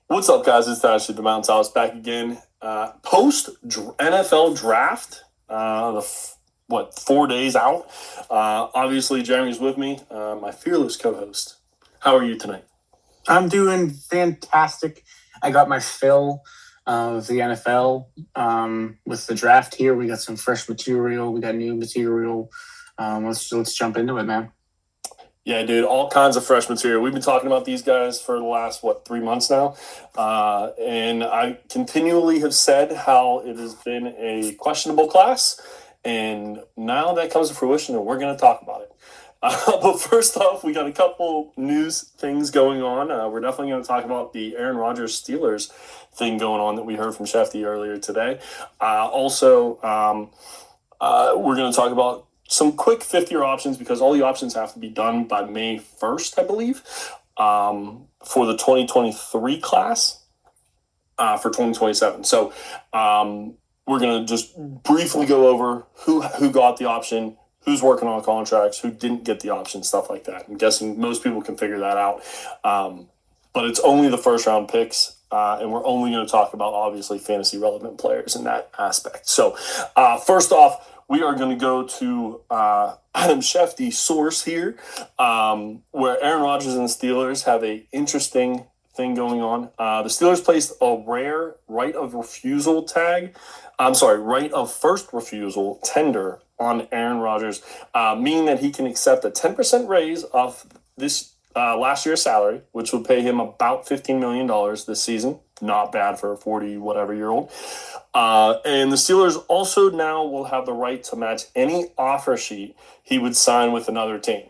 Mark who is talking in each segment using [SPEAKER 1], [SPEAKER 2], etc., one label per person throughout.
[SPEAKER 1] What's up, guys? It's dynastymttops back again. Post NFL draft, 4 days out. Obviously, Jeremy's with me, my fearless co-host. How are you tonight?
[SPEAKER 2] I'm doing fantastic. I got my fill of the NFL with the draft here. We got some fresh material. We got new material. Let's jump into it, man.
[SPEAKER 1] Yeah, dude, all kinds of fresh material. We've been talking about these guys for the last, 3 months now. And I continually have said how it has been a questionable class. And now that comes to fruition, and we're going to talk about it. But first off, we got a couple news things going on. We're definitely going to talk about the Aaron Rodgers Steelers thing going on that we heard from Shefty earlier today. Also, we're going to talk about some quick fifth-year options because all the options have to be done by May 1st, I believe, for the 2023 class for 2027. So we're going to just briefly go over who got the option, who's working on contracts, who didn't get the option, stuff like that. I'm guessing most people can figure that out. But it's only the first-round picks, and we're only going to talk about, obviously, fantasy-relevant players in that aspect. So first off, we are going to go to Adam Shefty's source here, where Aaron Rodgers and the Steelers have an interesting thing going on. The Steelers placed a rare right of first refusal tender on Aaron Rodgers, meaning that he can accept a 10% raise off this last year's salary, which would pay him about $15 million this season. Not bad for a 40-whatever-year-old. And the Steelers also now will have the right to match any offer sheet he would sign with another team.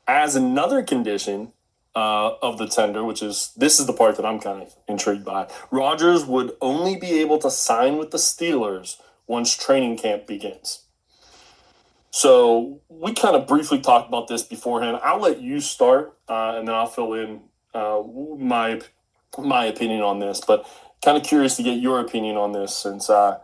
[SPEAKER 1] As another condition of the tender, this is the part that I'm kind of intrigued by, Rodgers would only be able to sign with the Steelers once training camp begins. So we kind of briefly talked about this beforehand. I'll let you start, and then I'll fill in my opinion on this. But kind of curious to get your opinion on this since it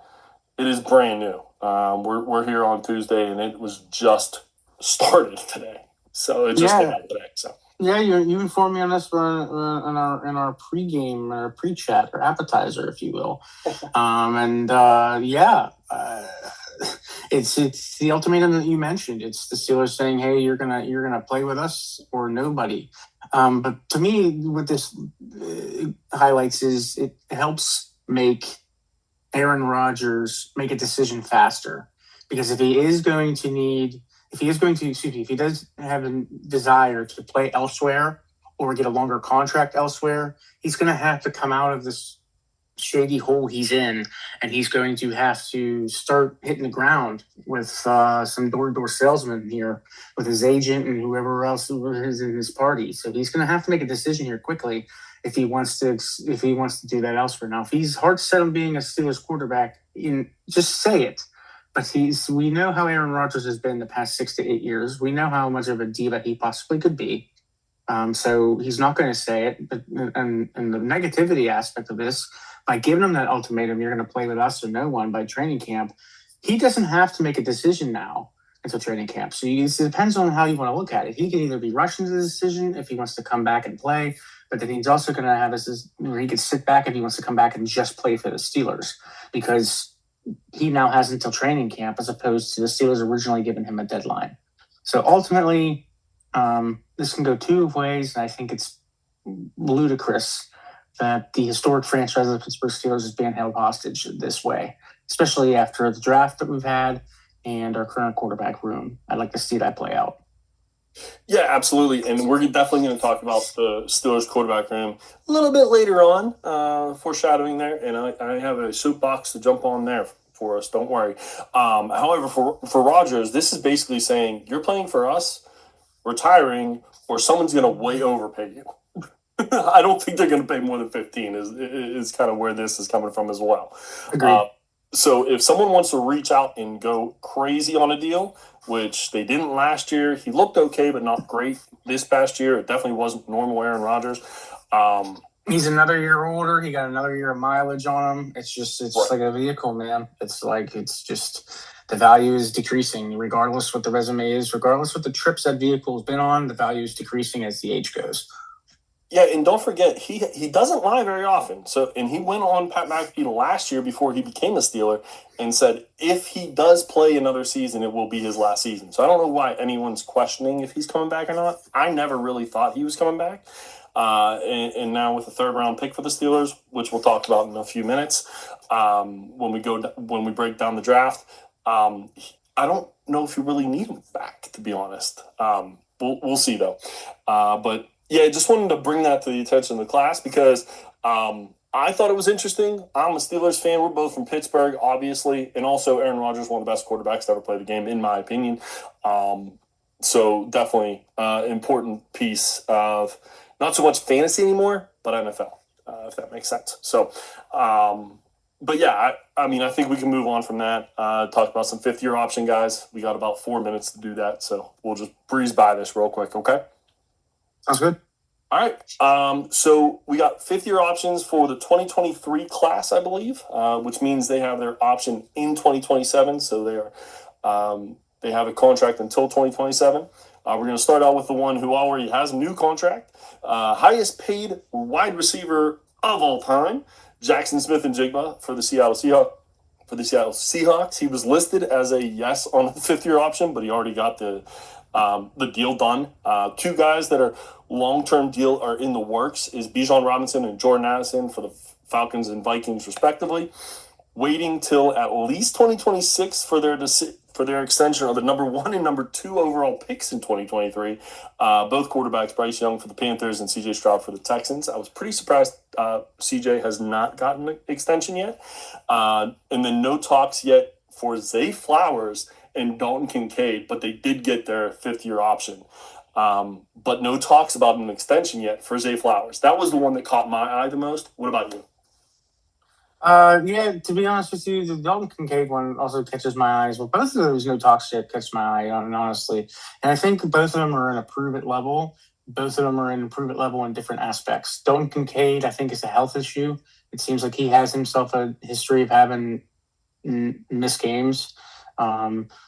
[SPEAKER 1] is brand new. We're here on Tuesday, and it was just started today. So it just came out today. So.
[SPEAKER 2] Yeah, you informed me on this in our pregame or pre-chat or appetizer, if you will. It's the ultimatum that you mentioned. It's the Steelers saying, "Hey, you're gonna play with us or nobody." But to me, what this highlights is it helps make Aaron Rodgers make a decision faster, because if he does have a desire to play elsewhere or get a longer contract elsewhere, he's going to have to come out of this shady hole he's in, and he's going to have to start hitting the ground with some door-to-door salesmen here with his agent and whoever else is in his party. So he's going to have to make a decision here quickly if he wants to do that elsewhere. Now, if he's hard set on being a Steelers quarterback, just say it. But we know how Aaron Rodgers has been the past 6 to 8 years. We know how much of a diva he possibly could be. So he's not going to say it. But and the negativity aspect of this, by giving him that ultimatum, you're going to play with us or no one by training camp, he doesn't have to make a decision now until training camp. So it depends on how you want to look at it. He can either be rushing to the decision if he wants to come back and play, but then he's also going to have where he could sit back if he wants to come back and just play for the Steelers, because he now has until training camp as opposed to the Steelers originally giving him a deadline. So ultimately, this can go two ways, and I think it's ludicrous that the historic franchise of the Pittsburgh Steelers is being held hostage this way, especially after the draft that we've had and our current quarterback room. I'd like to see that play out.
[SPEAKER 1] Yeah, absolutely. And we're definitely going to talk about the Steelers quarterback room a little bit later on, foreshadowing there. And I have a soapbox to jump on there for us. Don't worry. However, for Rodgers, this is basically saying you're playing for us, retiring, or someone's going to way overpay you. I don't think they're going to pay more than 15 is kind of where this is coming from as well.
[SPEAKER 2] Agreed.
[SPEAKER 1] So if someone wants to reach out and go crazy on a deal, which they didn't last year, he looked okay, but not great this past year. It definitely wasn't normal Aaron Rodgers.
[SPEAKER 2] He's another year older. He got another year of mileage on him. It's right. Like a vehicle, man. It's just the value is decreasing regardless what the resume is, regardless what the trips that vehicle has been on. The value is decreasing as the age goes.
[SPEAKER 1] Yeah, and don't forget, he doesn't lie very often. So, and he went on Pat McAfee last year before he became a Steeler and said if he does play another season, it will be his last season. So I don't know why anyone's questioning if he's coming back or not. I never really thought he was coming back. And now with the third round pick for the Steelers, which we'll talk about in a few minutes, when we break down the draft, I don't know if you really need him back, to be honest. We'll see though. But yeah, just wanted to bring that to the attention of the class because I thought it was interesting. I'm a Steelers fan. We're both from Pittsburgh, obviously, and also Aaron Rodgers, one of the best quarterbacks to ever play the game, in my opinion. So definitely important piece of not so much fantasy anymore, but NFL, if that makes sense. So, but yeah, I mean, I think we can move on from that. Talk about some fifth-year option guys. We got about 4 minutes to do that, so we'll just breeze by this real quick, okay?
[SPEAKER 2] Sounds good.
[SPEAKER 1] All right. So we got fifth-year options for the 2023 class, I believe, which means they have their option in 2027. So they have a contract until 2027. We're going to start out with the one who already has a new contract, highest paid wide receiver of all time, Jackson Smith-Njigba for the Seattle Seahawks. He was listed as a yes on the fifth-year option, but he already got the deal done. Two guys that are long-term deal are in the works is Bijan Robinson and Jordan Addison for the Falcons and Vikings, respectively. Waiting till at least 2026 for their extension of the number 1 and number 2 overall picks in 2023. Both quarterbacks, Bryce Young for the Panthers and C.J. Stroud for the Texans. I was pretty surprised C.J. has not gotten an extension yet. And then no talks yet for Zay Flowers and Dalton Kincaid, but they did get their fifth-year option. But no talks about an extension yet for Zay Flowers. That was the one that caught my eye the most. What about you?
[SPEAKER 2] Yeah, to be honest with you, the Dalton Kincaid one also catches my eyes. Well, both of those no talks yet catch my eye, honestly. And I think both of them are in a prove-it level. Both of them are in a prove-it level in different aspects. Dalton Kincaid, I think, is a health issue. It seems like he has himself a history of having missed games.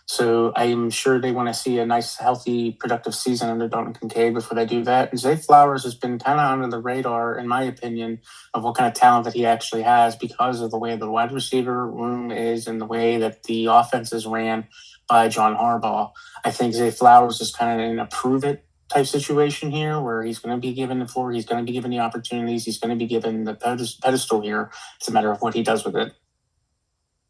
[SPEAKER 2] So I'm sure they want to see a nice, healthy, productive season under Dalton Kincaid before they do that. And Zay Flowers has been kind of under the radar, in my opinion, of what kind of talent that he actually has because of the way the wide receiver room is and the way that the offense is ran by John Harbaugh. I think Zay Flowers is kind of in a prove-it type situation here where he's going to be given the floor, he's going to be given the opportunities, he's going to be given the pedestal here. It's a matter of what he does with it.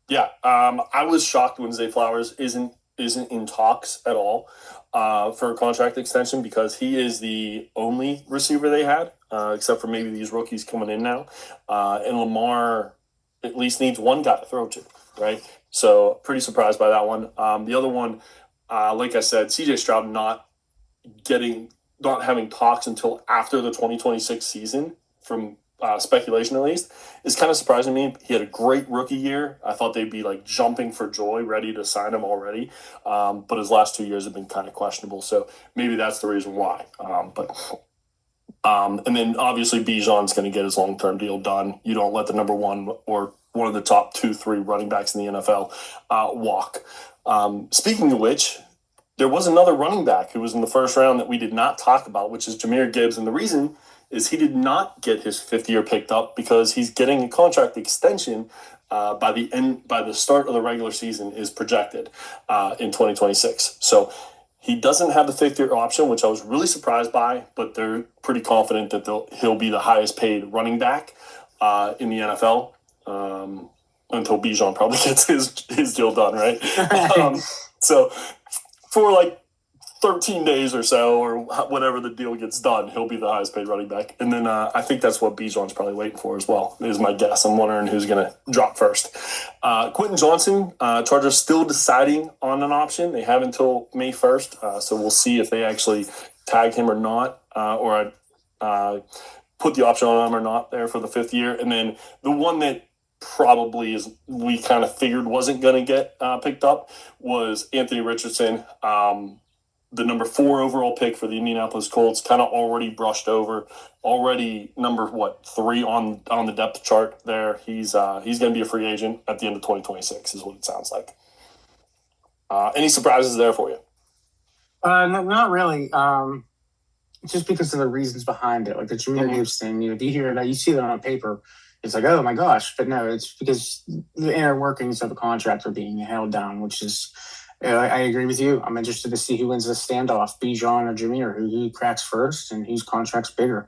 [SPEAKER 1] Yeah, I was shocked when Zay Flowers isn't in talks at all for a contract extension because he is the only receiver they had, except for maybe these rookies coming in now. And Lamar at least needs one guy to throw to, right? So pretty surprised by that one. The other one, like I said, C.J. Stroud not having talks until after the 2026 season from speculation at least is kind of surprising me. He had a great rookie year. I thought they'd be like jumping for joy, ready to sign him already. But his last 2 years have been kind of questionable. So maybe that's the reason why. And then obviously Bijan's going to get his long-term deal done. You don't let the number 1 or one of the top 2-3 running backs in the NFL walk. Speaking of which, there was another running back who was in the first round that we did not talk about, which is Jahmyr Gibbs. And the reason is he did not get his fifth year picked up because he's getting a contract extension by the start of the regular season is projected in 2026. So he doesn't have the fifth year option, which I was really surprised by, but they're pretty confident that he'll be the highest paid running back in the NFL until Bijan probably gets his deal done, right? So for like 13 days or so, or whatever the deal gets done, he'll be the highest paid running back. And then I think that's what Bijan's probably waiting for as well, is my guess. I'm wondering who's going to drop first. Quentin Johnson, Chargers still deciding on an option. They have until May 1st, so we'll see if they actually tag him or not, or put the option on him or not there for the fifth year. And then the one that probably is we kind of figured wasn't going to get picked up was Anthony Richardson, the number 4 overall pick for the Indianapolis Colts, kind of already brushed over, already number 3 on the depth chart there. He's going to be a free agent at the end of 2026 is what it sounds like. Any surprises there for you?
[SPEAKER 2] No, not really. just because of the reasons behind it, like the Jahmyr Gibbs thing. If you hear that, you see that on paper, it's like, oh my gosh. But no, it's because the inner workings of a contract are being held down, which is. I agree with you. I'm interested to see who wins the standoff, Bijan or Jahmyr, who cracks first and whose contract's bigger.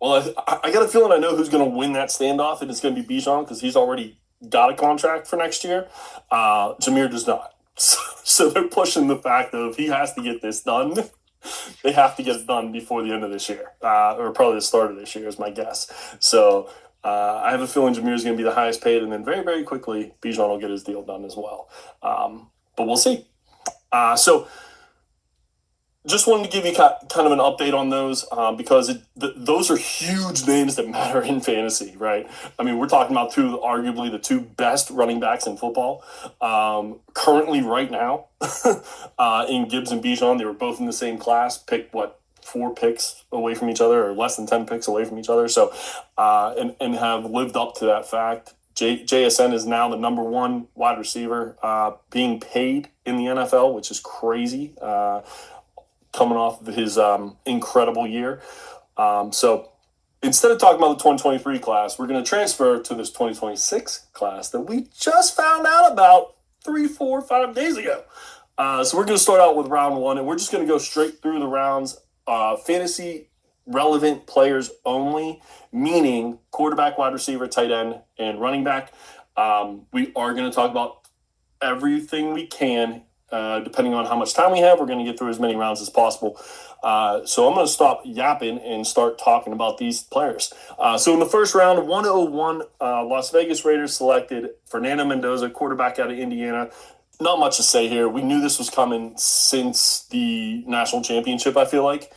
[SPEAKER 1] Well, I got a feeling I know who's going to win that standoff, and it's going to be Bijan because he's already got a contract for next year. Jahmyr does not. So they're pushing the fact of he has to get this done. They have to get it done before the end of this year, or probably the start of this year is my guess. So I have a feeling Jahmyr is going to be the highest paid, and then very, very quickly, Bijan will get his deal done as well. But we'll see. So just wanted to give you kind of an update on those because those are huge names that matter in fantasy, right? I mean, we're talking about arguably the two best running backs in football currently right now in Gibbs and Bijan. They were both in the same class, picked 4 picks away from each other or less than 10 picks away from each other. So, and have lived up to that fact. JSN is now the number 1 wide receiver being paid in the NFL, which is crazy. Coming off of his incredible year. So instead of talking about the 2023 class, we're going to transfer to this 2026 class that we just found out about 3, 4, 5 days ago. So we're going to start out with round 1, and we're just going to go straight through the rounds. Fantasy relevant players only, meaning quarterback, wide receiver, tight end, and running back. We are going to talk about everything we can. Depending on how much time we have, we're going to get through as many rounds as possible. So I'm going to stop yapping and start talking about these players. So in the first round, 101, Las Vegas Raiders selected Fernando Mendoza, quarterback out of Indiana. Not much to say here. We knew this was coming since the national championship, I feel like.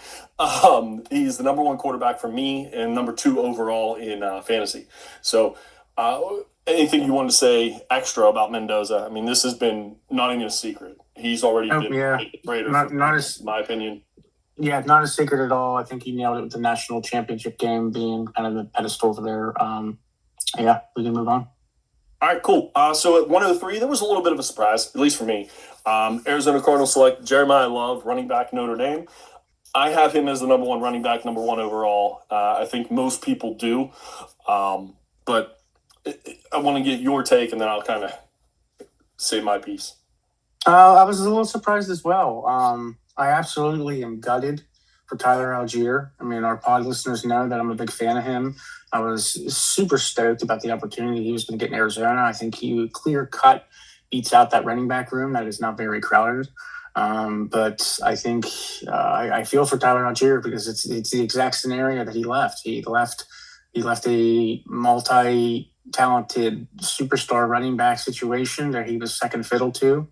[SPEAKER 1] He's the number 1 quarterback for me and number 2 overall in fantasy. So anything you want to say extra about Mendoza? I mean, this has been not even a secret. He's already been a Raider, in my opinion.
[SPEAKER 2] Yeah, not a secret at all. I think he nailed it with the national championship game being kind of the pedestal for there. Yeah, we can move on.
[SPEAKER 1] All right, cool. So at 103, there was a little bit of a surprise, at least for me. Arizona Cardinals select Jeremiah Love, running back, Notre Dame. I have him as the number 1 running back, number 1 overall. I think most people do. But I want to get your take, and then I'll kind of say my piece.
[SPEAKER 2] I was a little surprised as well. I absolutely am gutted for Tyler Algier. I mean, our pod listeners know that I'm a big fan of him. I was super stoked about the opportunity he was going to get in Arizona. I think he clear cut beats out that running back room that is not very crowded. But I think I feel for Tyler Algier because it's the exact scenario that he left. He left a multi-talented superstar running back situation that he was second fiddle to.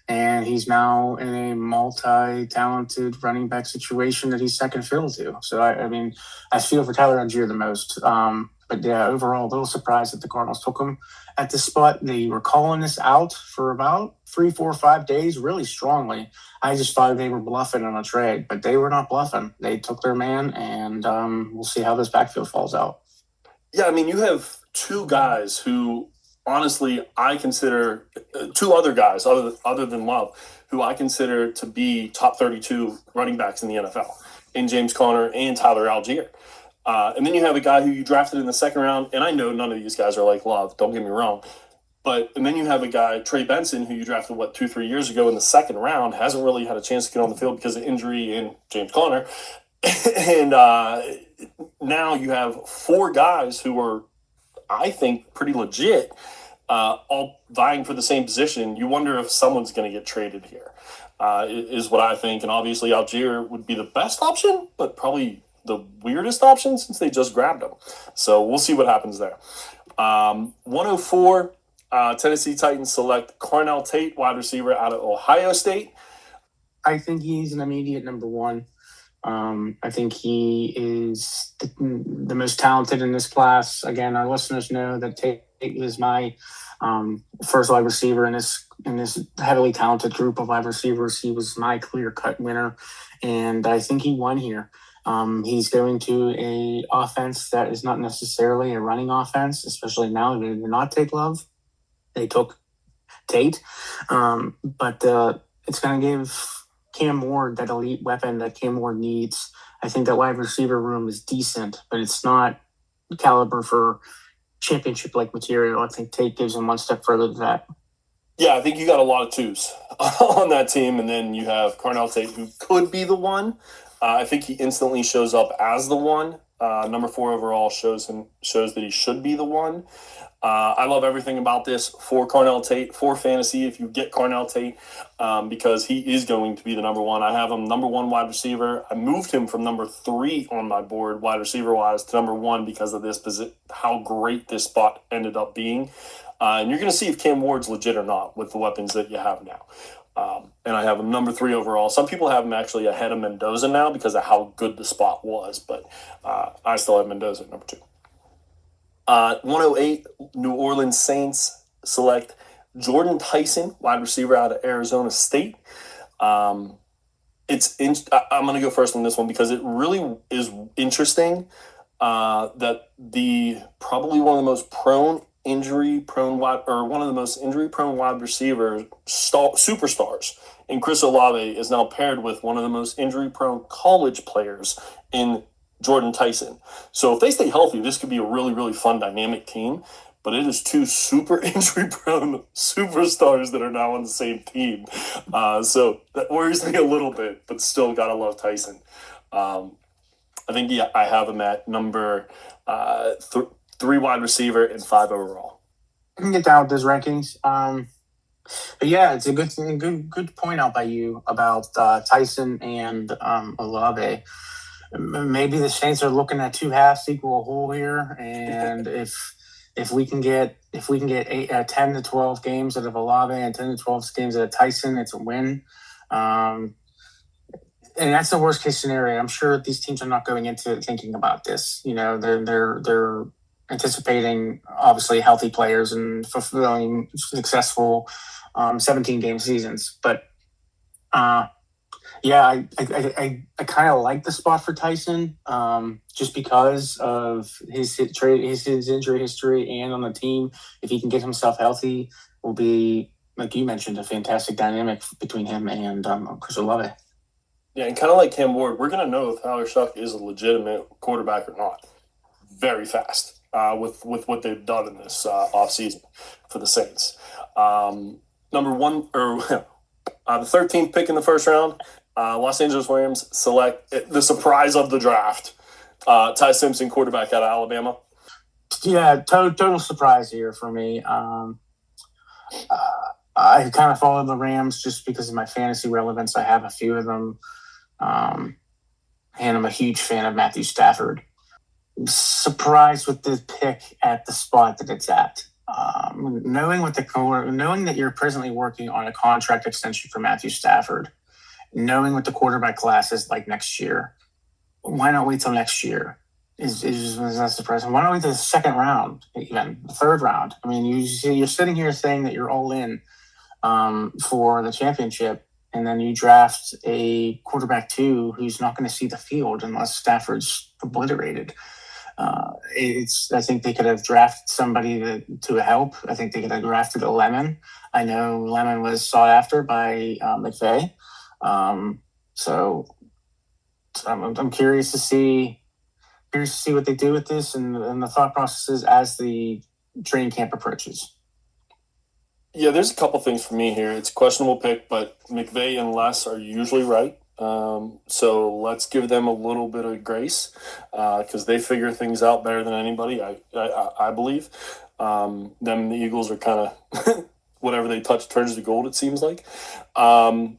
[SPEAKER 2] And he's now in a multi-talented running back situation that he's second fiddle to. So, I mean, I feel for Tyler Algier the most. But, yeah, overall, a little surprised that the Cardinals took him at this spot. They were calling this out for about 3, 4, 5 days really strongly. I just thought they were bluffing on a trade, but they were not bluffing. They took their man, and we'll see how this backfield falls out.
[SPEAKER 1] Yeah, I mean, you have 2 guys who – honestly, I consider 2 other guys other than Love, who I consider to be top 32 running backs in the NFL, in James Conner and Tyler Algier. And then you have a guy who you drafted in the second round, and I know none of these guys are like Love, don't get me wrong. And then you have a guy, Trey Benson, who you drafted, 2-3 years ago in the second round, hasn't really had a chance to get on the field because of injury and James Conner. And now you have 4 guys who are, I think, pretty legit, all vying for the same position. You wonder if someone's going to get traded here, is what I think. And obviously Algier would be the best option, but probably the weirdest option since they just grabbed him. So we'll see what happens there. 104, Tennessee Titans select Cornell Tate, wide receiver out of Ohio State.
[SPEAKER 2] I think he's an immediate number 1. I think he is the most talented in this class. Again, our listeners know that Tate was my first wide receiver in this heavily talented group of wide receivers. He was my clear-cut winner, and I think he won here. He's going to a offense that is not necessarily a running offense, especially now they did not take Love. They took Tate. But it's going to give Cam Ward that elite weapon that Cam Ward needs. I think that wide receiver room is decent, but it's not caliber for championship-like material. I think Tate gives him one step further than that.
[SPEAKER 1] Yeah, I think you got a lot of twos on that team, and then you have Carnell Tate, who could be the one. I think he instantly shows up as the one. Number 4 overall shows that he should be the one. I love everything about this for Carnell Tate, for fantasy, if you get Carnell Tate, because he is going to be the number 1. I have him number 1 wide receiver. I moved him from number 3 on my board, wide receiver-wise, to number 1 because of this, how great this spot ended up being. And you're going to see if Cam Ward's legit or not with the weapons that you have now. And I have him number 3 overall. Some people have him actually ahead of Mendoza now because of how good the spot was, but I still have Mendoza at number 2. 108, New Orleans Saints select Jordan Tyson, wide receiver out of Arizona State. I'm going to go first on this one because it really is interesting that probably one of the most injury prone wide receivers, superstars, and Chris Olave is now paired with one of the most injury prone college players in Jordan Tyson. So if they stay healthy, this could be a really, really fun dynamic team. But it is 2 super injury prone superstars that are now on the same team. So that worries me a little bit, but still gotta love Tyson. I think I have him at number 3 wide receiver and 5 overall.
[SPEAKER 2] I can get down with those rankings. But yeah, it's a good point out by you about Tyson and Olave. Maybe the Saints are looking at 2 halves equal a whole here, and if we can get 10 to 12 games out of Olave and 10 to 12 games out of Tyson, it's a win. And that's the worst case scenario. I'm sure these teams are not going into it thinking about this. You know, they're anticipating obviously healthy players and fulfilling successful 17 game seasons. But yeah, I kind of like the spot for Tyson just because of his injury history and on the team. If he can get himself healthy, will be, like you mentioned, a fantastic dynamic between him and Chris Olave.
[SPEAKER 1] Yeah, and kind of like Cam Ward, we're going to know if Tyler Shuck is a legitimate quarterback or not very fast with what they've done in this offseason for the Saints. Number 1, or the 13th pick in the first round, Los Angeles Rams select the surprise of the draft, Ty Simpson, quarterback out of Alabama.
[SPEAKER 2] Yeah, total surprise here for me. I kind of follow the Rams just because of my fantasy relevance. I have a few of them. And I'm a huge fan of Matthew Stafford. I'm surprised with the pick at the spot that it's at. Knowing that you're presently working on a contract extension for Matthew Stafford, knowing what the quarterback class is like next year, why not wait till next year? Is not surprising. Why not wait till the second round, even the third round? I mean, you're sitting here saying that you're all in for the championship, and then you draft a quarterback 2 who's not going to see the field unless Stafford's obliterated. I think they could have drafted somebody to help. I think they could have drafted a Lemon. I know Lemon was sought after by McVay. So I'm curious to see what they do with this and the thought processes as the training camp approaches.
[SPEAKER 1] Yeah, there's a couple things for me here. It's a questionable pick, but McVay and Les are usually right. So let's give them a little bit of grace because they figure things out better than anybody, I believe. Them and the Eagles are kind of whatever they touch turns to gold, it seems like. The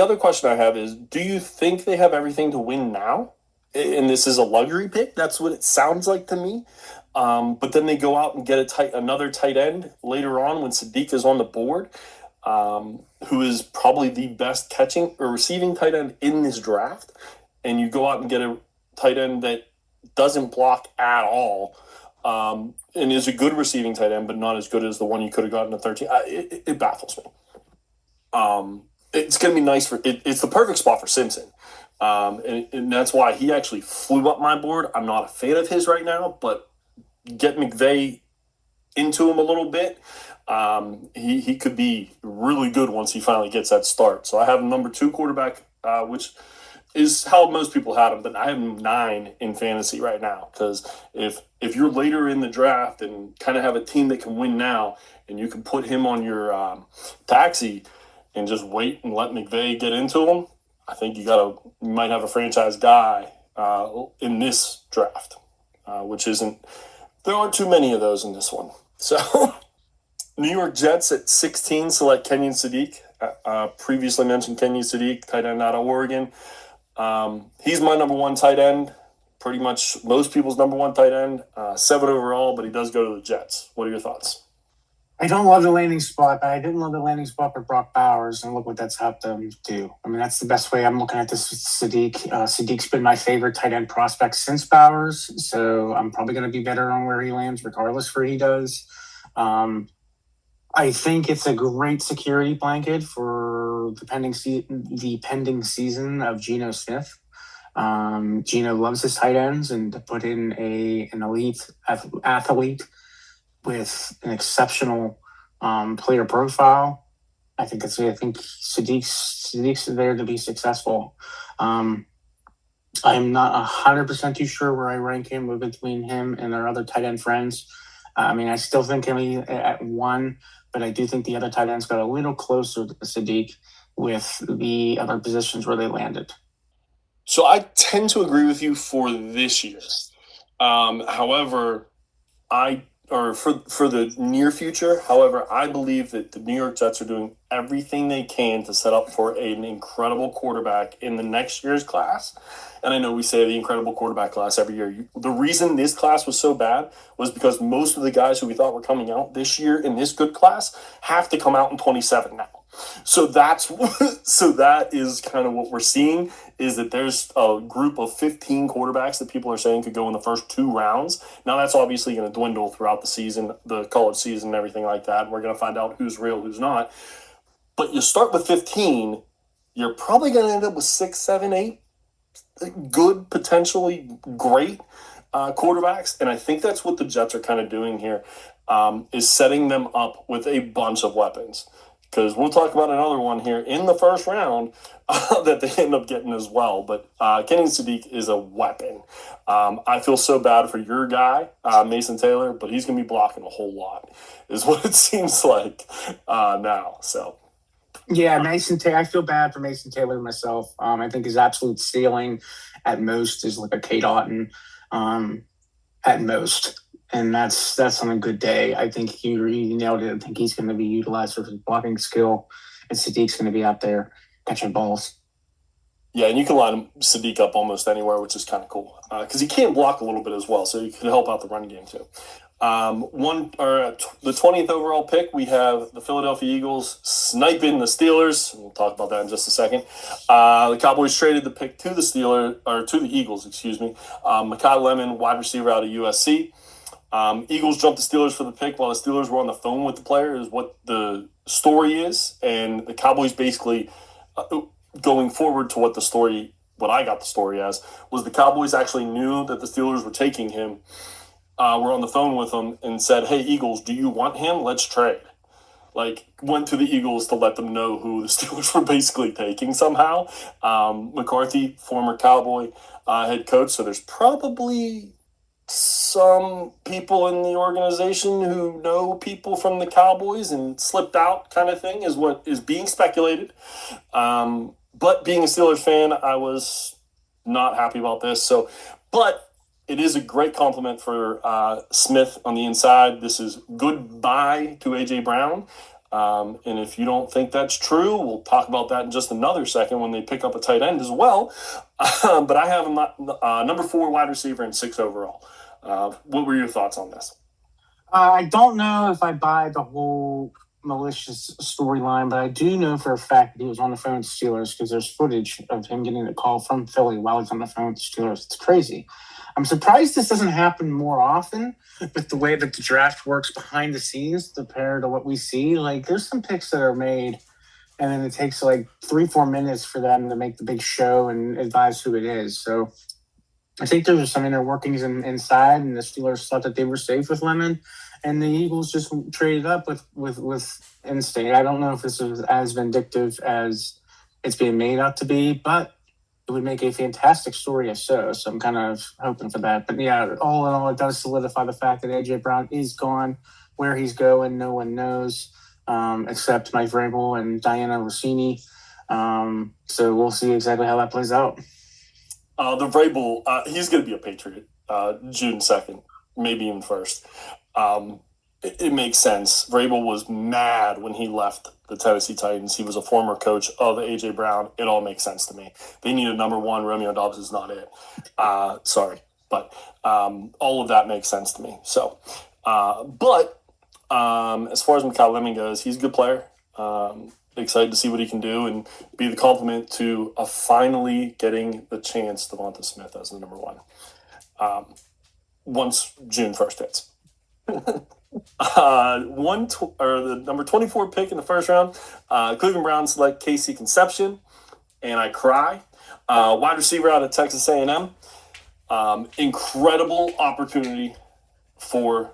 [SPEAKER 1] other question I have is, do you think they have everything to win now? And this is a luxury pick. That's what it sounds like to me. But then they go out and get another tight end later on when Sadiq is on the board, who is probably the best catching or receiving tight end in this draft. And you go out and get a tight end that doesn't block at all and is a good receiving tight end, but not as good as the one you could have gotten at 13. It baffles me. It's going to be nice it's the perfect spot for Simpson. And that's why he actually flew up my board. I'm not a fan of his right now, but get McVay into him a little bit. He could be really good once he finally gets that start. So I have number 2 quarterback, which is how most people had him, but I have him 9 in fantasy right now. Because if you're later in the draft and kind of have a team that can win now, and you can put him on your taxi and just wait and let McVay get into him, I think you might have a franchise guy in this draft, which isn't. There aren't too many of those in this one. So, New York Jets at 16 select Kenyon Sadiq. Previously mentioned Kenyon Sadiq, tight end out of Oregon. He's my number 1 tight end. Pretty much most people's number 1 tight end. 7 overall, but he does go to the Jets. What are your thoughts?
[SPEAKER 2] I don't love the landing spot, but I didn't love the landing spot for Brock Bowers, and look what that's helped them do. I mean, that's the best way I'm looking at this with Sadiq. Sadiq's been my favorite tight end prospect since Bowers, so I'm probably going to be better on where he lands, regardless of where he does. I think it's a great security blanket for the pending season of Geno Smith. Geno loves his tight ends, and to put in an elite athlete with an exceptional player profile, I think Sadiq's there to be successful. I'm not 100% too sure where I rank him between him and our other tight end friends. I mean, I still think him at 1, but I do think the other tight ends got a little closer to Sadiq with the other positions where they landed.
[SPEAKER 1] So I tend to agree with you for this year. However, for the near future, however, I believe that the New York Jets are doing everything they can to set up for an incredible quarterback in the next year's class. And I know we say the incredible quarterback class every year. The reason this class was so bad was because most of the guys who we thought were coming out this year in this good class have to come out in 27 now. So that is kind of what we're seeing, is that there's a group of 15 quarterbacks that people are saying could go in the first 2 rounds. Now that's obviously going to dwindle throughout the season, the college season and everything like that. We're going to find out who's real, who's not. But you start with 15, you're probably going to end up with 6, 7, 8 good, potentially great quarterbacks. And I think that's what the Jets are kind of doing here, is setting them up with a bunch of weapons. Because we'll talk about another one here in the first round that they end up getting as well. But Kenyon Sadiq is a weapon. I feel so bad for your guy, Mason Taylor, but he's going to be blocking a whole lot, is what it seems like now. So,
[SPEAKER 2] yeah, Mason Taylor. I feel bad for Mason Taylor myself. I think his absolute ceiling at most is like a Kate Otten at most. And that's on a good day. I think he nailed it. I think he's going to be utilized for his blocking skill, and Sadiq's going to be out there catching balls.
[SPEAKER 1] Yeah, and you can line Sadiq up almost anywhere, which is kind of cool because he can block a little bit as well, so he could help out the run game too. The 20th overall pick, we have the Philadelphia Eagles sniping the Steelers. We'll talk about that in just a second. The Cowboys traded the pick to the Eagles, excuse me. Mekhi Lemon, wide receiver out of USC. Eagles jumped the Steelers for the pick while the Steelers were on the phone with the player, is what the story is. And the Cowboys basically, going forward to what I got the story as, was the Cowboys actually knew that the Steelers were taking him, were on the phone with him and said, hey, Eagles, do you want him? Let's trade. Like, went to the Eagles to let them know who the Steelers were basically taking somehow. McCarthy, former Cowboy head coach, so there's probably some people in the organization who know people from the Cowboys and slipped out kind of thing is what is being speculated. But being a Steelers fan, I was not happy about this. But it is a great compliment for Smith on the inside. This is goodbye to A.J. Brown. And if you don't think that's true, we'll talk about that in just another second when they pick up a tight end as well. But I have him number 4 wide receiver and 6 overall. What were your thoughts on this?
[SPEAKER 2] I don't know if I buy the whole malicious storyline, but I do know for a fact that he was on the phone with the Steelers because there's footage of him getting a call from Philly while he's on the phone with the Steelers. It's crazy. I'm surprised this doesn't happen more often with the way that the draft works behind the scenes compared to what we see. Like, there's some picks that are made, and then it takes like 3-4 minutes for them to make the big show and advise who it is. So I think there was some inner workings inside, and the Steelers thought that they were safe with Lemon, and the Eagles just traded up with instinct. I don't know if this is as vindictive as it's being made out to be, but it would make a fantastic story if so. So I'm kind of hoping for that. But yeah, all in all, it does solidify the fact that AJ Brown is gone. Where he's going, no one knows, except Mike Vrabel and Diana Rossini. So we'll see exactly how that plays out.
[SPEAKER 1] The Vrabel, he's going to be a Patriot June 2nd, maybe even 1st. It makes sense. Vrabel was mad when he left the Tennessee Titans. He was a former coach of A.J. Brown. It all makes sense to me. They need a number one. Romeo Dobbs is not it. Sorry. But all of that makes sense to me. So, but as far as Mikal Lemon goes, he's a good player. Excited to see what he can do and be the complement to the getting the chance Devonta Smith as the number one once June 1st hits. The number 24 pick in the first round, Cleveland Browns select Casey Conception, and I cry. Wide receiver out of Texas A&M. Incredible opportunity for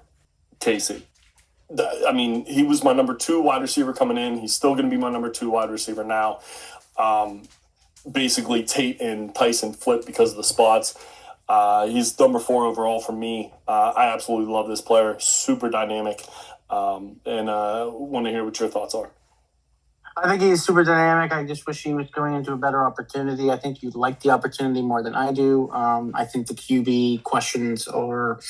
[SPEAKER 1] Casey. I mean, he was my number 2 wide receiver coming in. He's still going to be my number 2 wide receiver now. Basically, Tate and Tyson flip because of the spots. He's number 4 overall for me. I absolutely love this player. Super dynamic. And want to hear what your thoughts are.
[SPEAKER 2] I think he's super dynamic. I just wish he was going into a better opportunity. I think you'd like the opportunity more than I do. I think the QB questions are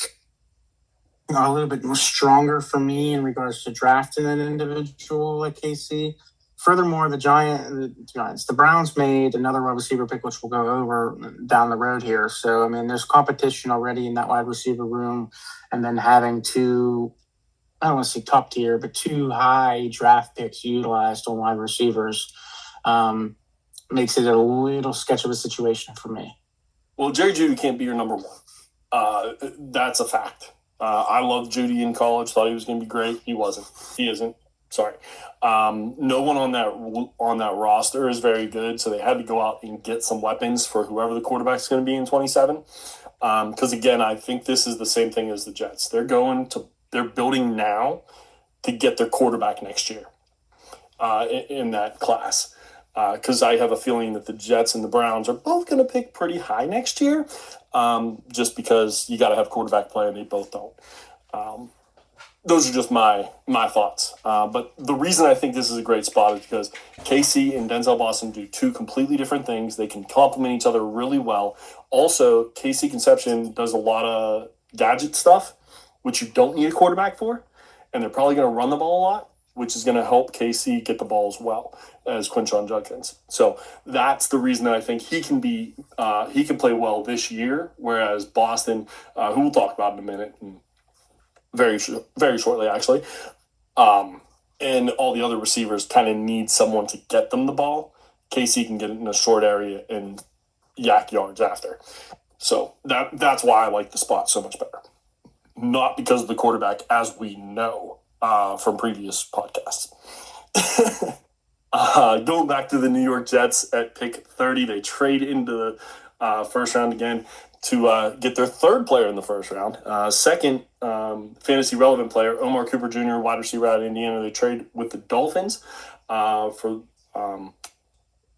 [SPEAKER 2] a little bit more stronger for me in regards to drafting an individual like KC. Furthermore, the Browns made another wide receiver pick, which we'll go over down the road here. So, I mean, there's competition already in that wide receiver room. And then having 2, I don't want to say top tier, but 2 high draft picks utilized on wide receivers makes it a little sketch of a situation for me.
[SPEAKER 1] Well, Jerry Jeudy can't be your number 1. That's a fact. I loved Jeudy in college, thought he was going to be great. He wasn't. He isn't. Sorry. No one on that roster is very good, so they had to go out and get some weapons for whoever the quarterback's going to be in 27. Because again, I think this is the same thing as the Jets. They're building now to get their quarterback next year in that class. Because I have a feeling that the Jets and the Browns are both going to pick pretty high next year, just because you got to have quarterback play, and they both don't. Those are just my thoughts. But the reason I think this is a great spot is because KC and Denzel Boston do 2 completely different things. They can complement each other really well. Also, KC Conception does a lot of gadget stuff, which you don't need a quarterback for, and they're probably going to run the ball a lot, which is going to help KC get the ball as well as Quinshon Judkins. So that's the reason that I think he can play well this year, whereas Boston, who we'll talk about in a minute, and very shortly actually, and all the other receivers kind of need someone to get them the ball. KC can get it in a short area and yak yards after. So that's why I like the spot so much better. Not because of the quarterback, as we know from previous podcasts. Going back to the New York Jets at pick 30, they trade into the first round again to get their 3rd player in the first round. Second fantasy relevant player, Omar Cooper Jr., wide receiver out of Indiana. They trade with the Dolphins or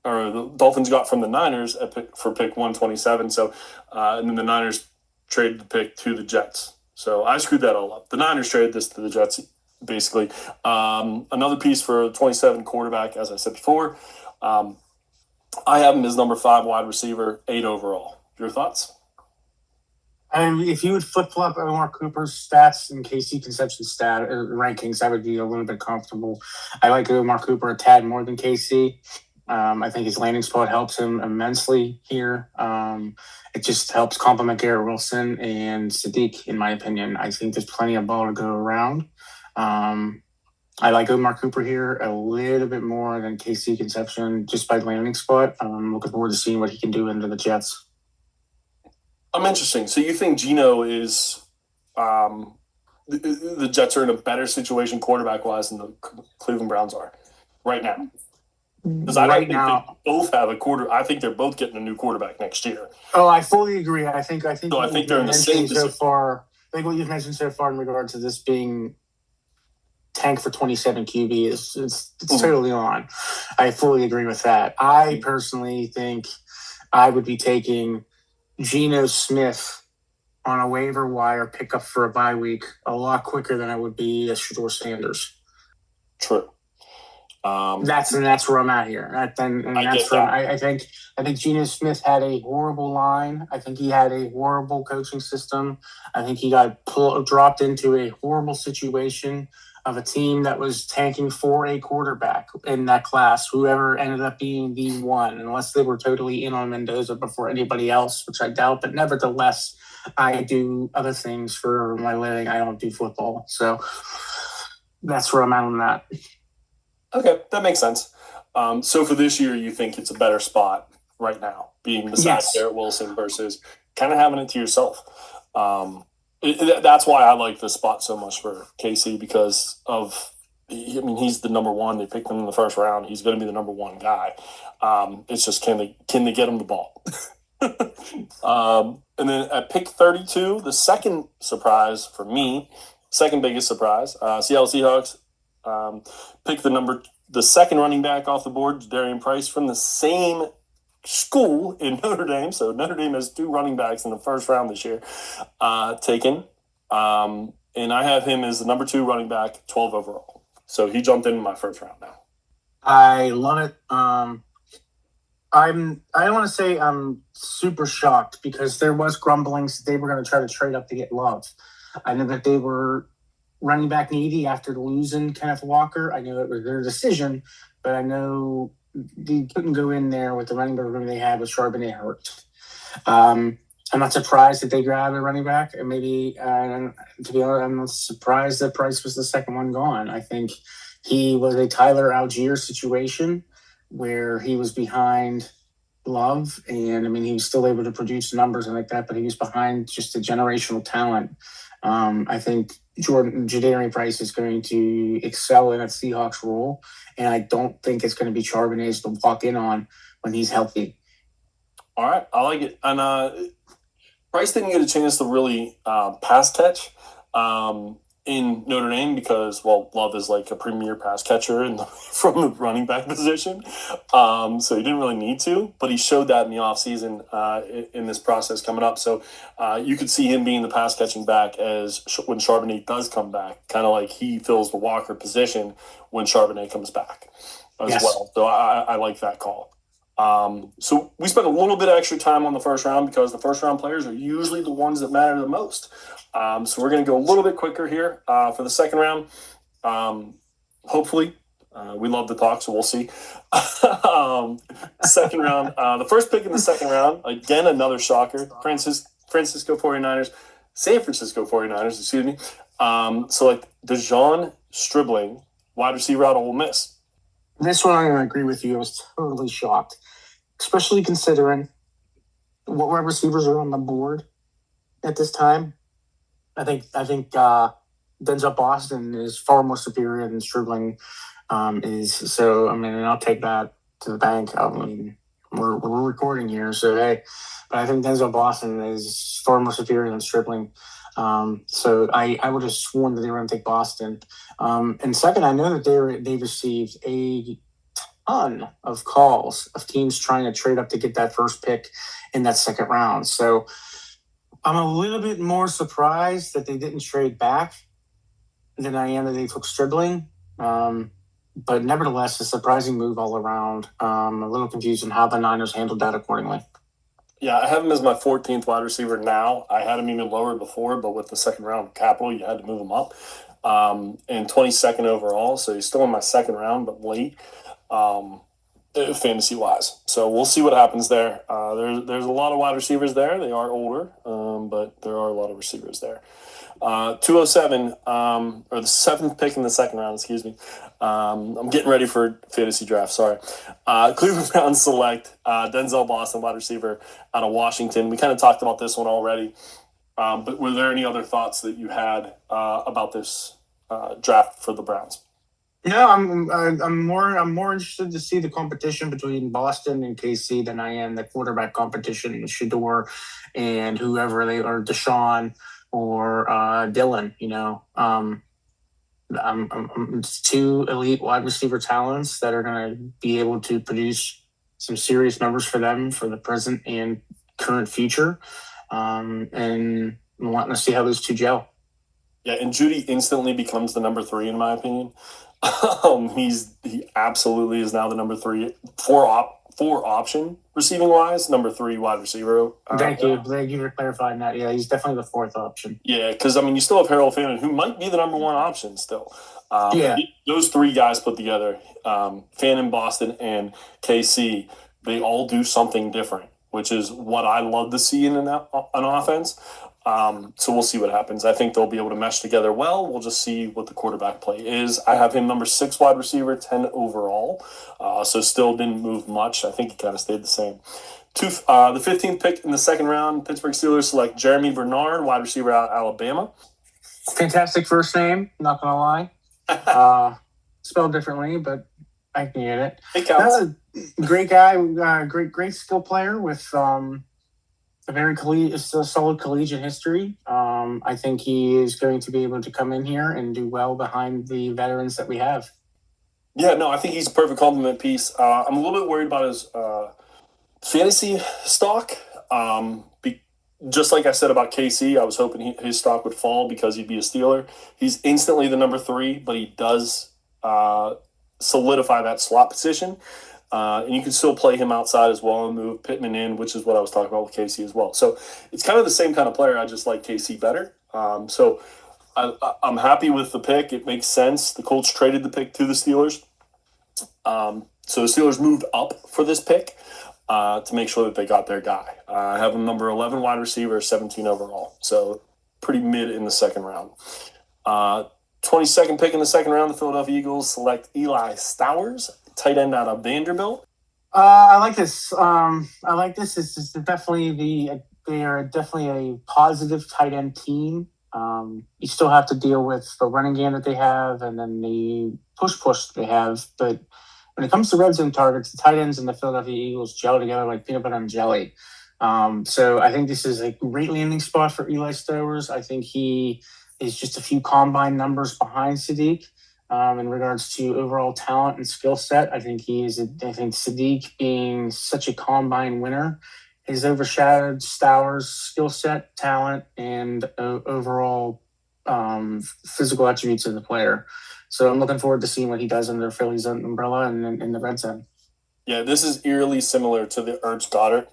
[SPEAKER 1] the Dolphins got from the Niners for pick 127. So, and then the Niners traded the pick to the Jets. So I screwed that all up. The Niners traded this to the Jets, basically. Another piece for 27 quarterback, as I said before. I have him as number 5 wide receiver, 8 overall. Your thoughts?
[SPEAKER 2] And if you would flip-flop Omar Cooper's stats and KC Conception's rankings, I would be a little bit comfortable. I like Omar Cooper a tad more than KC. I think his landing spot helps him immensely here. It just helps complement Garrett Wilson and Sadiq, in my opinion. I think there's plenty of ball to go around. I like Omar Cooper here a little bit more than KC Conception just by landing spot. I'm looking forward to seeing what he can do into the Jets.
[SPEAKER 1] I'm interesting. So you think Geno is the Jets are in a better situation quarterback-wise than the Cleveland Browns are right now? Because I don't think they both have a quarter. I think they're both getting a new quarterback next year.
[SPEAKER 2] Oh, I fully agree. I think
[SPEAKER 1] they're in the same
[SPEAKER 2] so far. I think what you've mentioned so far in regard to this being tank for 27 QB is totally on. I fully agree with that. I personally think I would be taking Geno Smith on a waiver wire pickup for a bye week a lot quicker than I would be a Shedeur Sanders.
[SPEAKER 1] True.
[SPEAKER 2] That's where I'm at here. I think Geno Smith had a horrible line. I think he had a horrible coaching system. I think he got dropped into a horrible situation of a team that was tanking for a quarterback in that class, whoever ended up being the one, unless they were totally in on Mendoza before anybody else, which I doubt. But nevertheless, I do other things for my living. I don't do football. So that's where I'm at on that.
[SPEAKER 1] Okay, that makes sense. So for this year, you think it's a better spot right now, being beside Garrett Wilson versus kind of having it to yourself. That's why I like this spot so much for KC because of, he's the number one. They picked him in the first round. He's going to be the number one guy. It's just can they get him the ball? And then at pick 32, the second surprise for me, second biggest surprise, Seattle Seahawks. Pick the second running back off the board, Darian Price, from the same school in Notre Dame. So Notre Dame has 2 running backs in the first round this year taken. And I have him as the number 2 running back, 12 overall. So he jumped in my first round now.
[SPEAKER 2] I love it. I don't want to say I'm super shocked because there was grumblings that they were going to try to trade up to get Love. I know that they were running back needy after losing Kenneth Walker. I know it was their decision, but I know they couldn't go in there with the running back room they had with Charbonnet hurt. I'm not surprised that they grabbed a running back. And maybe, to be honest, I'm not surprised that Price was the second one gone. I think he was a Tyler Algier situation where he was behind Love, and he was still able to produce numbers and like that, but he was behind just a generational talent. I think Jadarian Price is going to excel in a Seahawks role, and I don't think it's going to be Charbonnet's to walk in on when he's healthy.
[SPEAKER 1] All right, I like it. And Price didn't get a chance to really pass catch in Notre Dame because, Love is like a premier pass catcher from the running back position. So he didn't really need to, but he showed that in the offseason in this process coming up. So you could see him being the pass catching back when Charbonnet does come back, kind of like he fills the Walker position when Charbonnet comes back as well. So I like that call. So we spent a little bit of extra time on the first round because the first round players are usually the ones that matter the most. So we're going to go a little bit quicker here for the second round. Hopefully, we love to talk, so we'll see. Second round, the first pick in the second round, again, another shocker, San Francisco 49ers, excuse me. Select DeJon Stribling, wide receiver out of Ole Miss.
[SPEAKER 2] This one I'm going to agree with you. I was totally shocked, especially considering what wide receivers are on the board at this time. I think Denzel Boston is far more superior than Stribling is. So I'll take that to the bank. We're recording here, so hey, but I think Denzel Boston is far more superior than Stribling. So I would have sworn that they were going to take Boston. And second, I know that they received a ton of calls of teams trying to trade up to get that first pick in that second round. So I'm a little bit more surprised that they didn't trade back than I am that they took Stribling. But nevertheless, a surprising move all around. A little confused on how the Niners handled that accordingly.
[SPEAKER 1] Yeah, I have him as my 14th wide receiver now. I had him even lower before, but with the second round capital, you had to move him up. And 22nd overall, so he's still in my second round, but late, fantasy-wise. So we'll see what happens there. There's a lot of wide receivers there. They are older, but there are a lot of receivers there. 207, or the 7th pick in the second round, excuse me. I'm getting ready for fantasy draft, sorry. Cleveland Browns select Denzel Boston, wide receiver out of Washington. We kind of talked about this one already, but were there any other thoughts that you had about this draft for the Browns?
[SPEAKER 2] No, I'm more interested to see the competition between Boston and KC than I am the quarterback competition with Shedeur and whoever they are, Deshaun or Dylan. It's 2 elite wide receiver talents that are going to be able to produce some serious numbers for them for the present and current future. And I'm wanting to see how those two gel.
[SPEAKER 1] Yeah, and Judy instantly becomes the number 3 in my opinion. He absolutely is now the number 3 four option receiving wise, number 3 wide receiver.
[SPEAKER 2] Thank you for clarifying that. Yeah, he's definitely the 4th option.
[SPEAKER 1] Yeah, because I mean, you still have Harold Fannin, who might be the number 1 option still. Those 3 guys put together, Fannin, Boston, and KC, they all do something different, which is what I love to see in an offense. So we'll see what happens. I think they'll be able to mesh together well. We'll just see what the quarterback play is. I have him number 6 wide receiver, 10 overall. So still didn't move much. I think he kind of stayed the same. The 15th pick in the second round, Pittsburgh Steelers select Jeremy Bernard, wide receiver out of Alabama.
[SPEAKER 2] Fantastic first name, not going to lie. Spelled differently, but I can get it.
[SPEAKER 1] It counts.
[SPEAKER 2] Great guy, great skill player with a very solid collegiate history. I think he is going to be able to come in here and do well behind the veterans that we have.
[SPEAKER 1] Yeah, no, I think he's a perfect complement piece. I'm a little bit worried about his fantasy stock. Just like I said about KC, I was hoping his stock would fall because he'd be a Steeler. He's instantly the number 3, but he does solidify that slot position. And you can still play him outside as well and move Pittman in, which is what I was talking about with KC as well. So it's kind of the same kind of player. I just like KC better. So I'm happy with the pick. It makes sense. The Colts traded the pick to the Steelers. So the Steelers moved up for this pick to make sure that they got their guy. I have him number 11 wide receiver, 17 overall. So pretty mid in the second round. 22nd pick in the second round, the Philadelphia Eagles select Eli Stowers, tight end out of Vanderbilt.
[SPEAKER 2] I like this. This is definitely they are definitely a positive tight end team. You still have to deal with the running game that they have and then the push they have. But when it comes to red zone targets, the tight ends and the Philadelphia Eagles gel together like peanut butter and jelly. So I think this is a great landing spot for Eli Stowers. I think he is just a few combine numbers behind Sadiq. In regards to overall talent and skill set, I think Sadiq being such a combine winner has overshadowed Stowers' skill set, talent, and overall physical attributes of the player. So I'm looking forward to seeing what he does under Philly's umbrella and in the red zone.
[SPEAKER 1] Yeah, this is eerily similar to the Ertz Goddard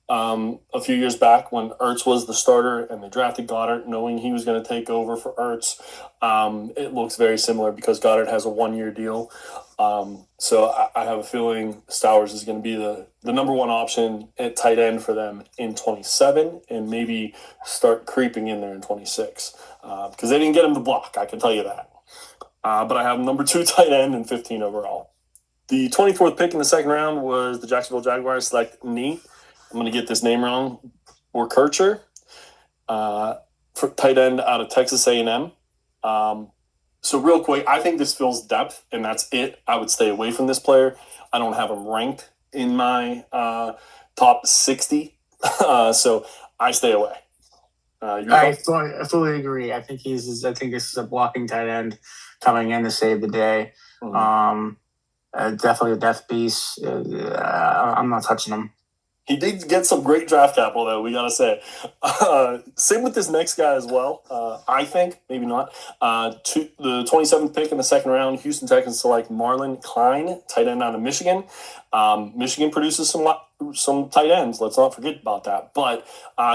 [SPEAKER 1] a few years back when Ertz was the starter and they drafted Goddard knowing he was going to take over for Ertz. It looks very similar because Goddard has a 1-year deal. So I have a feeling Stowers is going to be the number 1 option at tight end for them in 27 and maybe start creeping in there in 26 because they didn't get him to block, I can tell you that. But I have number 2 tight end and 15 overall. The 24th pick in the second round was the Jacksonville Jaguars select knee. I'm going to get this name wrong, or Kircher, for tight end out of Texas A&M. So real quick, I think this fills depth, and that's it. I would stay away from this player. I don't have him ranked in my top 60, so I stay away.
[SPEAKER 2] I fully agree. I think this is a blocking tight end coming in to save the day. Mm-hmm. Definitely a death piece. I'm not touching him.
[SPEAKER 1] He did get some great draft capital, though, we got to say. Same with this next guy as well, I think. Maybe not. The 27th pick in the second round, Houston Texans select Marlon Klein, tight end out of Michigan. Michigan produces some tight ends. Let's not forget about that. But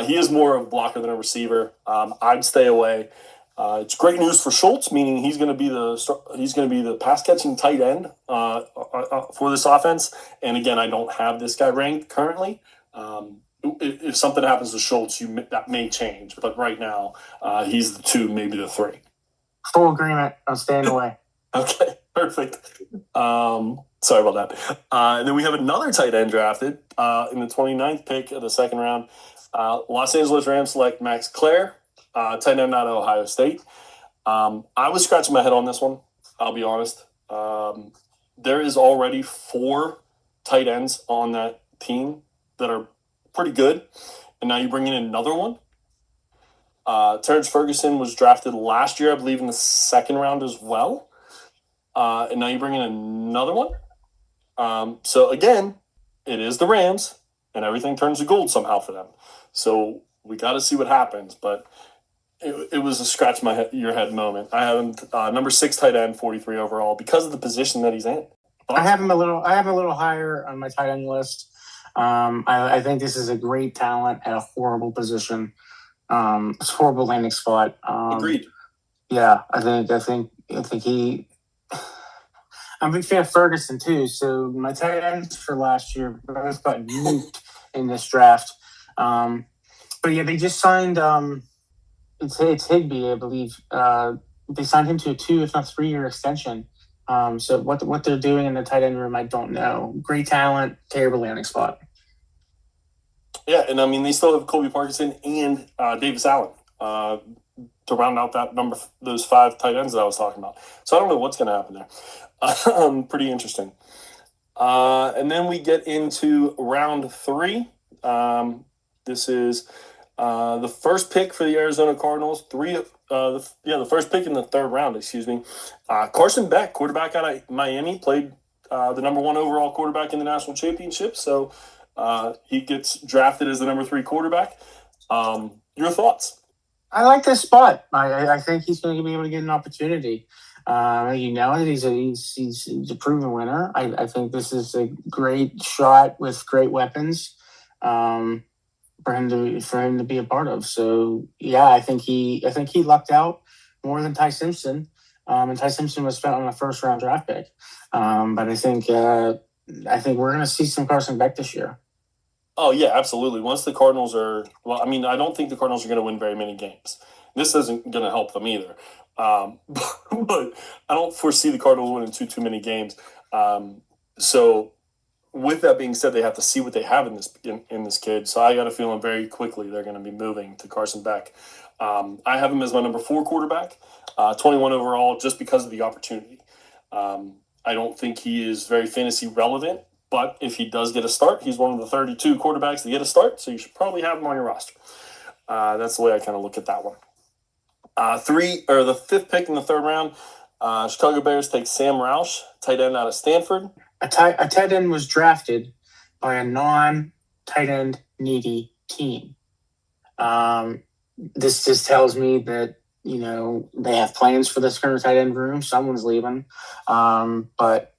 [SPEAKER 1] he is more of a blocker than a receiver. I'd stay away. It's great news for Schultz, meaning he's going to be the pass catching tight end for this offense. And again, I don't have this guy ranked currently. If something happens to Schultz, that may change. But right now, he's the 2, maybe the 3.
[SPEAKER 2] Full agreement. I'm staying away.
[SPEAKER 1] Okay, perfect. Sorry about that. And then we have another tight end drafted in the 29th pick of the second round. Los Angeles Rams select Max Clare. Tight end out of Ohio State. I was scratching my head on this one, I'll be honest. There is already 4 tight ends on that team that are pretty good, and now you bring in another one. Terrence Ferguson was drafted last year, I believe, in the second round as well, and now you bring in another one. So again, it is the Rams, and everything turns to gold somehow for them. So we got to see what happens. But it was a scratch your head moment. I have him number 6 tight end, 43 overall, because of the position that he's in.
[SPEAKER 2] I have him a little higher on my tight end list. I think this is a great talent at a horrible position. It's a horrible landing spot.
[SPEAKER 1] Agreed.
[SPEAKER 2] Yeah, I think he. I'm a big fan of Ferguson too. So my tight ends for last year both got nuked in this draft. But yeah, they just signed. It's Higbee, I believe. They signed him to a 2, if not 3-year extension. So what they're doing in the tight end room, I don't know. Great talent, terrible landing spot.
[SPEAKER 1] Yeah, and I mean they still have Colby Parkinson and Davis Allen to round out that those 5 tight ends that I was talking about. So I don't know what's going to happen there. Pretty interesting. And then we get into round 3. This is the first pick for the Arizona Cardinals. The first pick in the 3rd round. Excuse me. Carson Beck, quarterback out of Miami, played the number 1 overall quarterback in the national championship. So he gets drafted as the number 3 quarterback. Your thoughts?
[SPEAKER 2] I like this spot. I think he's going to be able to get an opportunity. He's a proven winner. I think this is a great shot with great weapons for him to be a part of. So yeah, I think he lucked out more than Ty Simpson. And Ty Simpson was spent on a 1st round draft pick. But I think we're going to see some Carson Beck this year.
[SPEAKER 1] Oh, yeah, absolutely. Once the Cardinals I don't think the Cardinals are going to win very many games. This isn't going to help them either. But I don't foresee the Cardinals winning too many games. So with that being said, they have to see what they have in this kid. So I got a feeling very quickly they're going to be moving to Carson Beck. I have him as my number 4 quarterback, 21 overall, just because of the opportunity. I don't think he is very fantasy relevant. But if he does get a start, he's one of the 32 quarterbacks to get a start, so you should probably have him on your roster. That's the way I kind of look at that one. The 5th pick in the 3rd round, Chicago Bears take Sam Roush, tight end out of Stanford.
[SPEAKER 2] A tight end was drafted by a non-tight end needy team. This just tells me that they have plans for this current tight end room. Someone's leaving, but.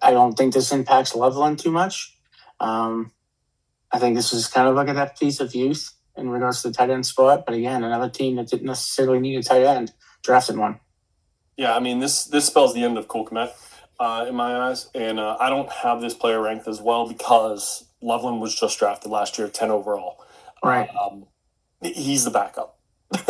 [SPEAKER 2] I don't think this impacts Loveland too much. I think this is kind of like a depth piece of youth in regards to the tight end spot. But again, another team that didn't necessarily need a tight end drafted one.
[SPEAKER 1] Yeah, I mean, this spells the end of Cole Kmet in my eyes. And I don't have this player ranked as well because Loveland was just drafted last year, 10 overall.
[SPEAKER 2] Right.
[SPEAKER 1] He's the backup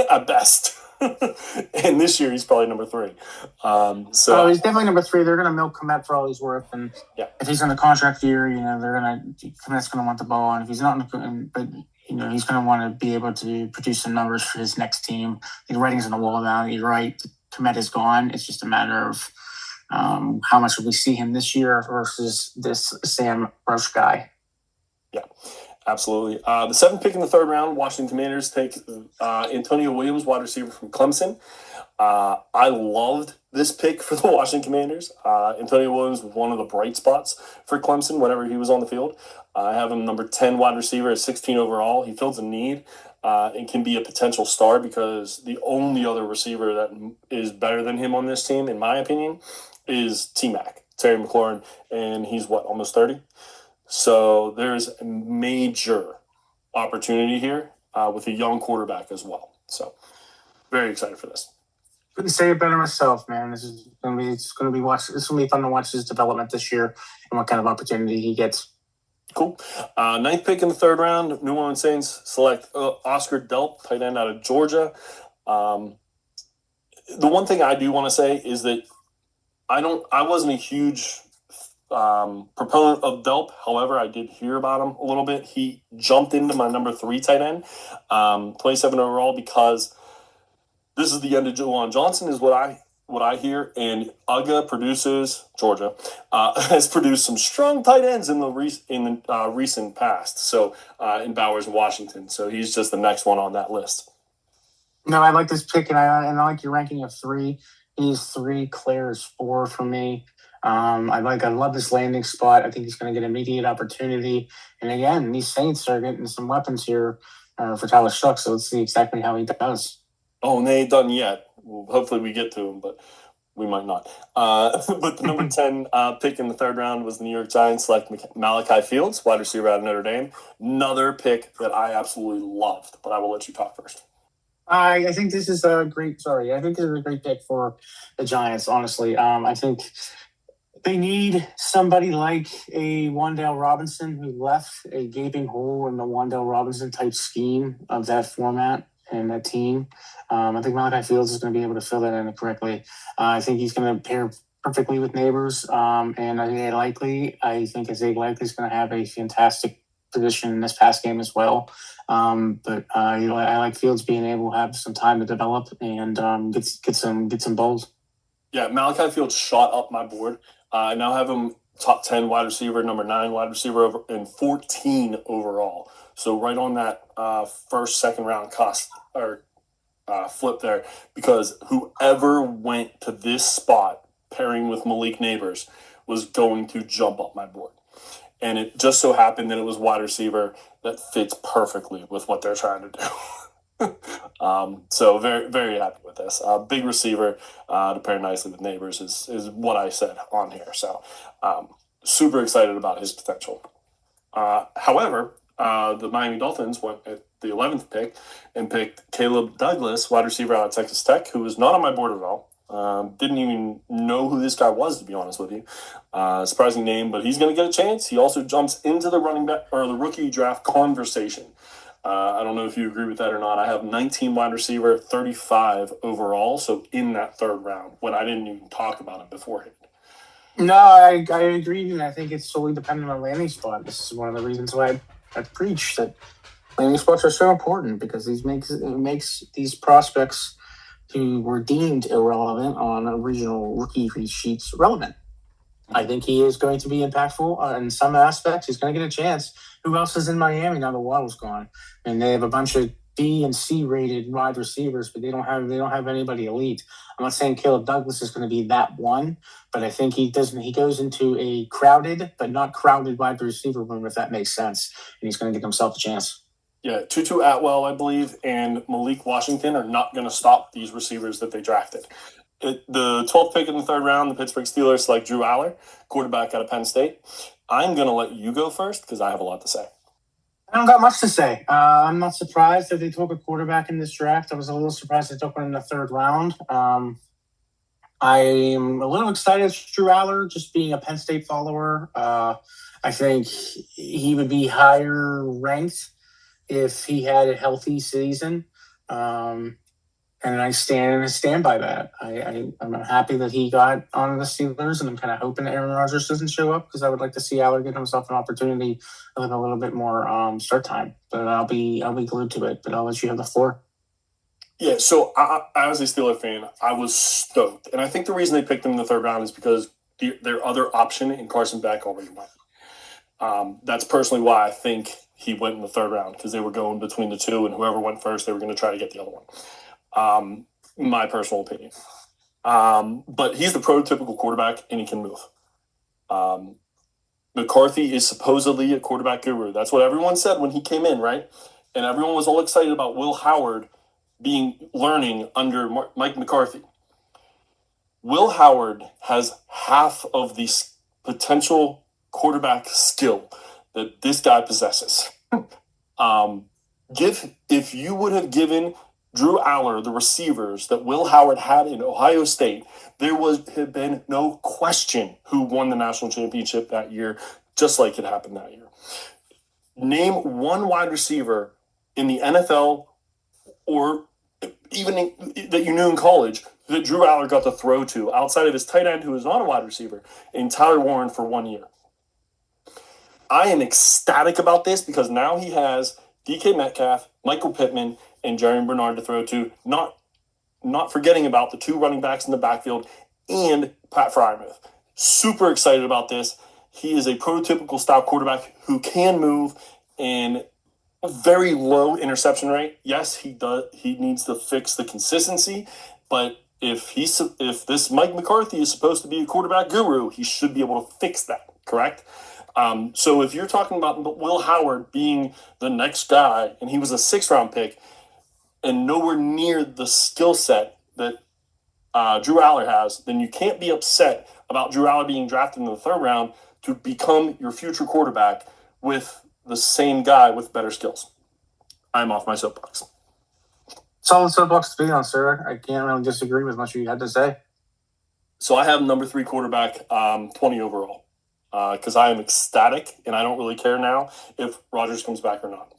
[SPEAKER 1] at best. And this year he's probably number 3.
[SPEAKER 2] He's definitely number 3. They're going to milk Kmet for all he's worth, and if he's in the contract year, Kmet's going to want the ball, and if he's not, he's going to want to be able to produce some numbers for his next team. The writing's on the wall now. You're right. Kmet is gone. It's just a matter of how much will we see him this year versus this Sam Roush guy.
[SPEAKER 1] Yeah. Absolutely. The 7th pick in the 3rd round, Washington Commanders take Antonio Williams, wide receiver from Clemson. I loved this pick for the Washington Commanders. Antonio Williams was one of the bright spots for Clemson whenever he was on the field. I have him number 10 wide receiver at 16 overall. He fills a need and can be a potential star because the only other receiver that is better than him on this team, in my opinion, is T-Mac, Terry McLaurin, and he's almost 30? So there's a major opportunity here with a young quarterback as well. So very excited for this.
[SPEAKER 2] Couldn't say it better myself, man. This is going to be fun to watch his development this year and what kind of opportunity he gets.
[SPEAKER 1] Cool. 9th pick in the 3rd round, New Orleans Saints select Oscar Delp, tight end out of Georgia. The one thing I do want to say is that I wasn't a huge proponent of Delp. However, I did hear about him a little bit. He jumped into my number 3 tight end, 27 overall, because this is the end of Juwan Johnson, is what I hear. And UGA Georgia, has produced some strong tight ends in the recent past. So in Bowers and Washington, so he's just the next one on that list.
[SPEAKER 2] No, I like this pick, and I like your ranking of 3. He's 3, Claire's 4 for me. I love this landing spot. I think he's going to get immediate opportunity. And again, these Saints are getting some weapons here for Tyler Shuck. So let's see exactly how he does.
[SPEAKER 1] Oh, and they ain't done yet. Well, hopefully we get to him, but we might not. But the number 10 pick in the third round was the New York Giants select Malachi Fields, wide receiver out of Notre Dame. Another pick that I absolutely loved, but I will let you talk first.
[SPEAKER 2] I think this is a great. Sorry, I think this is a great pick for the Giants. Honestly, I think they need somebody like a Wan'Dale Robinson who left a gaping hole in the Wan'Dale Robinson type scheme of that format and that team. I think Malachi Fields is going to be able to fill that in correctly. I think he's going to pair perfectly with Neighbors, and I think Isaiah Likely is going to have a fantastic position in this pass game as well. But I like Fields being able to have some time to develop and get some balls.
[SPEAKER 1] Yeah, Malachi Fields shot up my board. I now have him top 10 wide receiver, number 9 wide receiver, and 14 overall. So right on that first, second round cost or flip there, because whoever went to this spot pairing with Malik Neighbors was going to jump up my board. And it just so happened that it was wide receiver that fits perfectly with what they're trying to do. So very, very happy with this. Big receiver to pair nicely with Neighbors is what I said on here. So super excited about his potential. However, the Miami Dolphins went at the 11th pick and picked Caleb Douglas, wide receiver out of Texas Tech, who was not on my board at all. Didn't even know who this guy was, to be honest with you. Surprising name, but he's going to get a chance. He also jumps into the running back or the rookie draft conversation. I don't know if you agree with that or not. I have 19 wide receiver, 35 overall, so in that third round, when I didn't even talk about it beforehand.
[SPEAKER 2] No, I agree, and I think it's solely dependent on landing spot. This is one of the reasons why I preach that landing spots are so important, because it makes these prospects who were deemed irrelevant on original rookie sheets relevant. I think he is going to be impactful in some aspects. He's going to get a chance. Who else is in Miami now the Waddle's gone? And they have a bunch of B and C rated wide receivers, but they don't have anybody elite. I'm not saying Caleb Douglas is going to be that one, but I think he goes into a crowded but not crowded wide receiver room, if that makes sense. And he's going to get himself a chance.
[SPEAKER 1] Yeah, Tutu Atwell, I believe, and Malik Washington are not going to stop these receivers that they drafted. The 12th pick in the third round, the Pittsburgh Steelers select Drew Aller, quarterback out of Penn State. I'm going to let you go first because I have a lot to say.
[SPEAKER 2] I don't got much to say. I'm not surprised that they took a quarterback in this draft. I was a little surprised they took one in the third round. I'm a little excited for Drew Aller, just being a Penn State follower. I think he would be higher ranked if he had a healthy season. And I stand by that. I'm happy that he got on the Steelers, and I'm kind of hoping that Aaron Rodgers doesn't show up, because I would like to see Aller get himself an opportunity with a little bit more start time. But I'll be glued to it. But I'll let you have the floor.
[SPEAKER 1] Yeah, so I as a Steeler fan, I was stoked. And I think the reason they picked him in the third round is because their other option in Carson Beck already went. That's personally why I think he went in the third round, because they were going between the two, and whoever went first, they were going to try to get the other one. My personal opinion. But he's the prototypical quarterback, and he can move. McCarthy is supposedly a quarterback guru. That's what everyone said when he came in, right? And everyone was all excited about Will Howard learning under Mike McCarthy. Will Howard has half of the potential quarterback skill that this guy possesses. If you would have given Drew Aller the receivers that Will Howard had in Ohio State, there would have been no question who won the national championship that year, just like it happened that year. Name one wide receiver in the NFL or even that you knew in college that Drew Aller got to throw to outside of his tight end, who is not a wide receiver, and Tyler Warren for 1 year. I am ecstatic about this because now he has DK Metcalf, Michael Pittman, and Jerry Bernard to throw to, not forgetting about the two running backs in the backfield and Pat Freiermuth. Super excited about this. He is a prototypical style quarterback who can move and a very low interception rate. Yes, he does. He needs to fix the consistency, but if this Mike McCarthy is supposed to be a quarterback guru, he should be able to fix that, correct? So if you're talking about Will Howard being the next guy, and he was a 6th-round pick, and nowhere near the skill set that Drew Aller has, then you can't be upset about Drew Aller being drafted in the 3rd round to become your future quarterback with the same guy with better skills. I'm off my soapbox.
[SPEAKER 2] Solid soapbox to be on, sir. I can't really disagree with much you had to say.
[SPEAKER 1] So I have number 3 quarterback, 20 overall, because I am ecstatic, and I don't really care now if Rodgers comes back or not.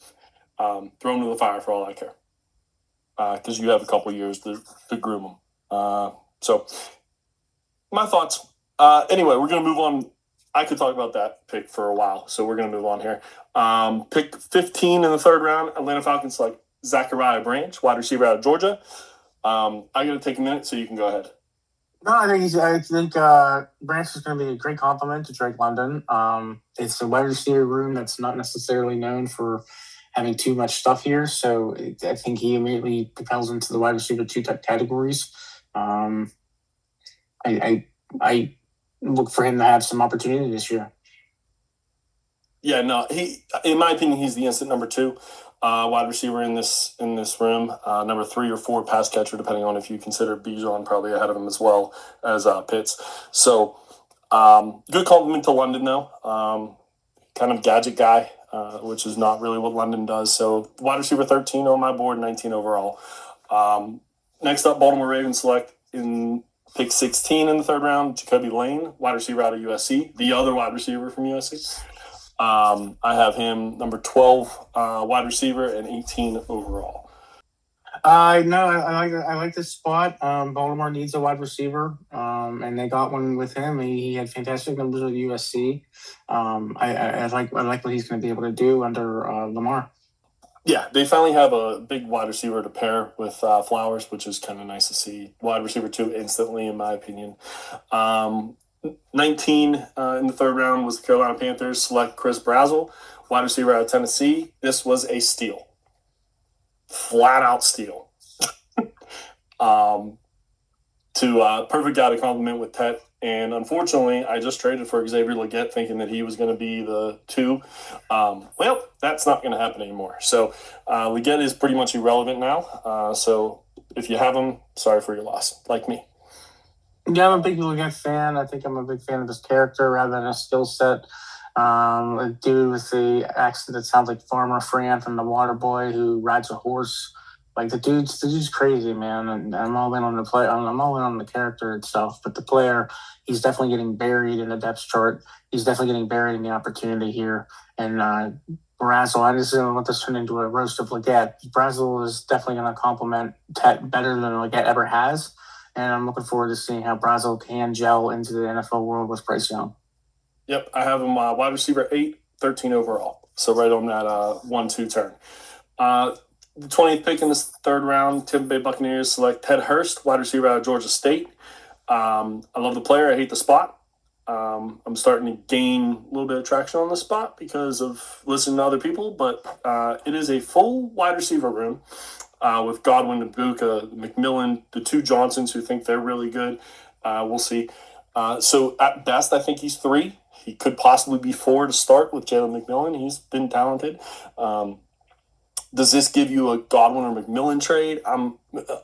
[SPEAKER 1] Throw him to the fire for all I care, because you have a couple years to groom him. So my thoughts. Anyway, we're going to move on. I could talk about that pick for a while, so we're going to move on here. Pick 15 in the 3rd round, Atlanta Falcons select Zachariah Branch, wide receiver out of Georgia. I'm going to take a minute, so you can go ahead.
[SPEAKER 2] No, I think Branch is going to be a great compliment to Drake London. It's a wide receiver room that's not necessarily known for having too much stuff here, so I think he immediately propels into the wide receiver 2 type categories. I look for him to have some opportunity this year.
[SPEAKER 1] Yeah, no, in my opinion, he's the instant number 2 wide receiver in this room. Number 3 or 4 pass catcher, depending on if you consider Bijan probably ahead of him as well as Pitts. So good compliment to London, though. Kind of gadget guy, which is not really what London does. So wide receiver 13 on my board, 19 overall. Next up, Baltimore Ravens select in pick 16 in the 3rd round, Jacoby Lane, wide receiver out of USC, the other wide receiver from USC. I have him number 12 wide receiver and 18 overall.
[SPEAKER 2] I like this spot. Baltimore needs a wide receiver, and they got one with him. He had fantastic numbers with USC. I like what he's going to be able to do under Lamar.
[SPEAKER 1] Yeah, they finally have a big wide receiver to pair with Flowers, which is kind of nice to see. Wide receiver 2 instantly, in my opinion. 19 in the 3rd round was the Carolina Panthers select Chris Brazzell, wide receiver out of Tennessee. This was a steal. Flat out steal. Perfect guy to compliment with Tet. And unfortunately, I just traded for Xavier Legette thinking that he was going to be the 2. Well, that's not going to happen anymore. So Legette is pretty much irrelevant now. So if you have him, sorry for your loss, like me.
[SPEAKER 2] Yeah, I'm a big Legette fan. I think I'm a big fan of his character rather than a skill set. A dude with the accent that sounds like Farmer Fran from The Water Boy who rides a horse. Like the dude's crazy, man. And I'm all in on the play. I'm all in on the character itself, but the player, he's definitely getting buried in the depth chart. He's definitely getting buried in the opportunity here. And Brazzell, I just don't want this to turn into a roast of Legette. Brazzell is definitely going to complement Tet better than Legette ever has. And I'm looking forward to seeing how Brazzell can gel into the NFL world with Bryce Young.
[SPEAKER 1] Yep, I have him wide receiver 8, 13 overall. So right on that 1-2 turn. The 20th pick in this 3rd round, Tampa Bay Buccaneers select Ted Hurst, wide receiver out of Georgia State. I love the player. I hate the spot. I'm starting to gain a little bit of traction on the spot because of listening to other people, but it is a full wide receiver room with Godwin and Buka, McMillan, the 2 Johnsons who think they're really good. We'll see. So at best, I think he's 3. He could possibly be 4 to start with Jalen McMillan. He's been talented. Does this give you a Godwin or McMillan trade?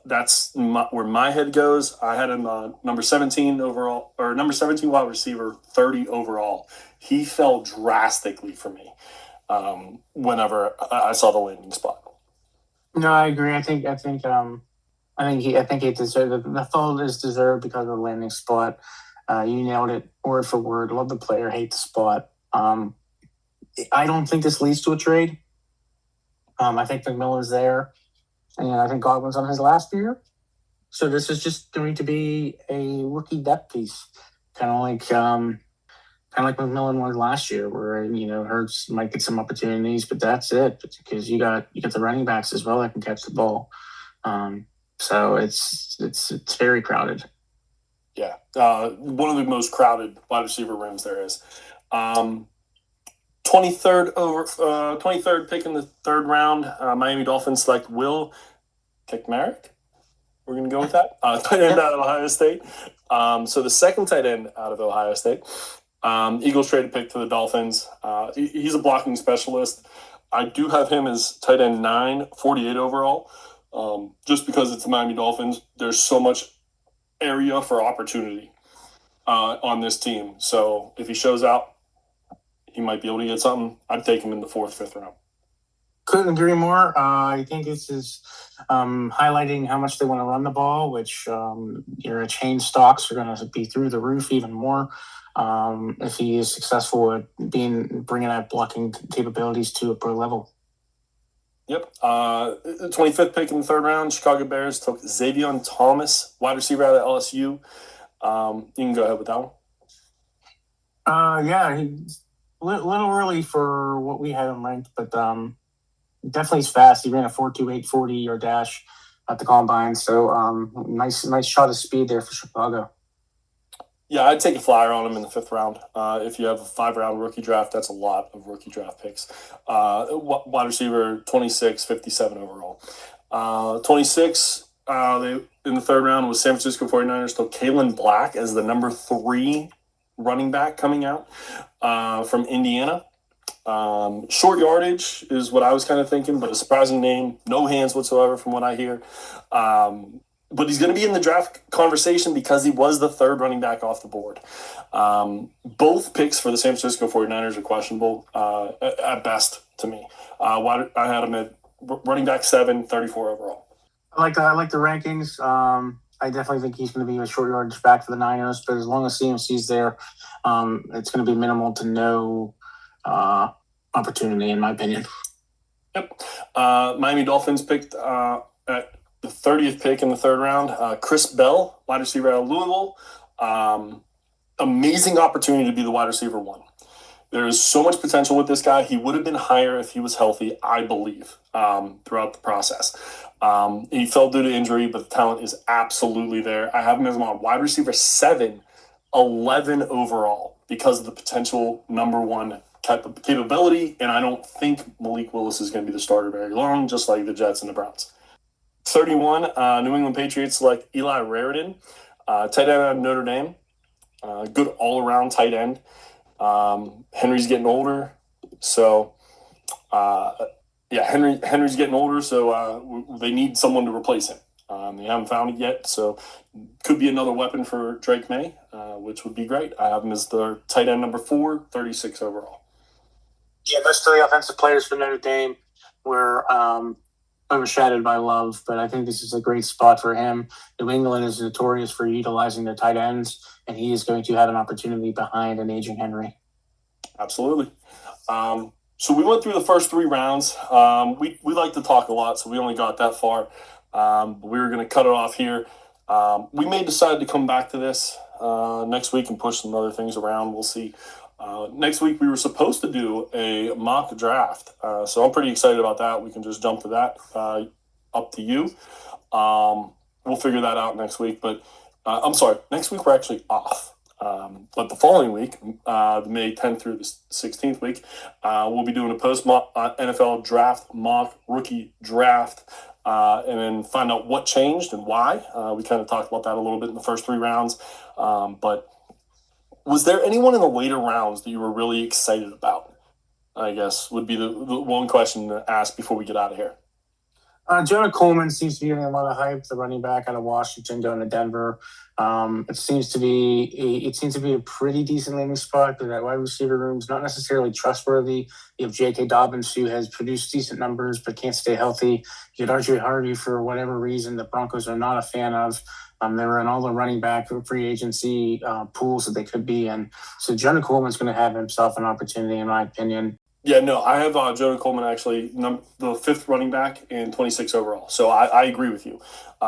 [SPEAKER 1] That's where my head goes. I had him number 17 overall, or number 17 wide receiver, 30 overall. He fell drastically for me whenever I saw the landing spot.
[SPEAKER 2] No, I agree. I think he deserved the fall is deserved because of the landing spot. You nailed it word for word. Love the player, hate the spot. I don't think this leads to a trade. I think McMillan's there, and I think Godwin's on his last year. So this is just going to be a rookie depth piece, kind of like McMillan was last year, where Hurts might get some opportunities, but that's it because you got the running backs as well that can catch the ball. So it's very crowded.
[SPEAKER 1] Yeah, one of the most crowded wide receiver rooms there is. 23rd pick in the 3rd round, Miami Dolphins select Will Kekmaric, We're going to go with that. Tight end out of Ohio State. So the second tight end out of Ohio State, Eagles traded pick to the Dolphins. He's a blocking specialist. I do have him as tight end 9, 48 overall. Just because it's the Miami Dolphins, there's so much area for opportunity on this team. So if he shows out, he might be able to get something. I'd take him in the 4th, 5th round.
[SPEAKER 2] Couldn't agree more. I think this is highlighting how much they want to run the ball, which your chain stocks are going to be through the roof even more if he is successful at bringing that blocking capabilities to a pro level.
[SPEAKER 1] Yep. 25th pick in the 3rd round, Chicago Bears took Xavier Thomas, wide receiver out of LSU. You can go ahead with that one.
[SPEAKER 2] Yeah, he's a little early for what we had him ranked, but definitely he's fast. He ran a 4.28 40-yard dash at the combine, so nice shot of speed there for Chicago.
[SPEAKER 1] Yeah, I'd take a flyer on him in the 5th round. If you have a 5-round rookie draft, that's a lot of rookie draft picks. Wide receiver 26, 57 overall. 26, in the 3rd round was San Francisco 49ers took Kalen Black as the number 3 running back coming out from Indiana. Short yardage is what I was kind of thinking, but a surprising name. No hands whatsoever from what I hear. But he's going to be in the draft conversation because he was the 3rd running back off the board. Both picks for the San Francisco 49ers are questionable at best to me. I had him at running back 7, 34 overall.
[SPEAKER 2] I like the rankings. I definitely think he's going to be a short yardage back for the Niners, but as long as CMC's there, it's going to be minimal to no opportunity, in my opinion.
[SPEAKER 1] Yep. Miami Dolphins picked at the 30th pick in the 3rd round, Chris Bell, wide receiver out of Louisville. Amazing opportunity to be the wide receiver 1. There is so much potential with this guy. He would have been higher if he was healthy, I believe, throughout the process. He fell due to injury, but the talent is absolutely there. I have him as my wide receiver 7, 11 overall because of the potential number 1 type of capability, and I don't think Malik Willis is going to be the starter very long, just like the Jets and the Browns. 31, New England Patriots select Eli Raridan, tight end out of Notre Dame. Good all-around tight end. Henry's getting older, so Henry's getting older, so they need someone to replace him. They haven't found it yet, so could be another weapon for Drake May, which would be great. I have him as the tight end number 4, 36 overall.
[SPEAKER 2] Yeah, most of the offensive players for Notre Dame were overshadowed by Love, but I think this is a great spot for him. New England is notorious for utilizing their tight ends, and he is going to have an opportunity behind an aging Henry.
[SPEAKER 1] Absolutely. So we went through the first 3 rounds. We like to talk a lot, so we only got that far. But we were going to cut it off here. We may decide to come back to this next week and push some other things around. We'll see. Next week, we were supposed to do a mock draft. So I'm pretty excited about that. We can just jump to that. Up to you. We'll figure that out next week. But I'm sorry, next week we're actually off. But the following week, the May 10th through the 16th week, we'll be doing a post-mock NFL draft, mock rookie draft, and then find out what changed and why. We kind of talked about that a little bit in the first 3 rounds. But was there anyone in the later rounds that you were really excited about? I guess would be the one question to ask before we get out of here.
[SPEAKER 2] Jonah Coleman seems to be getting a lot of hype. The running back out of Washington going to Denver. It seems to be a pretty decent landing spot, but that wide receiver room is not necessarily trustworthy. You have J.K. Dobbins, who has produced decent numbers but can't stay healthy. You had R.J. Harvey for whatever reason the Broncos are not a fan of. They were in all the running back free agency pools that they could be in. So Jonah Coleman's going to have himself an opportunity, in my opinion.
[SPEAKER 1] Yeah, no, I have Jonah Coleman actually the 5th running back and 26 overall. So I agree with you.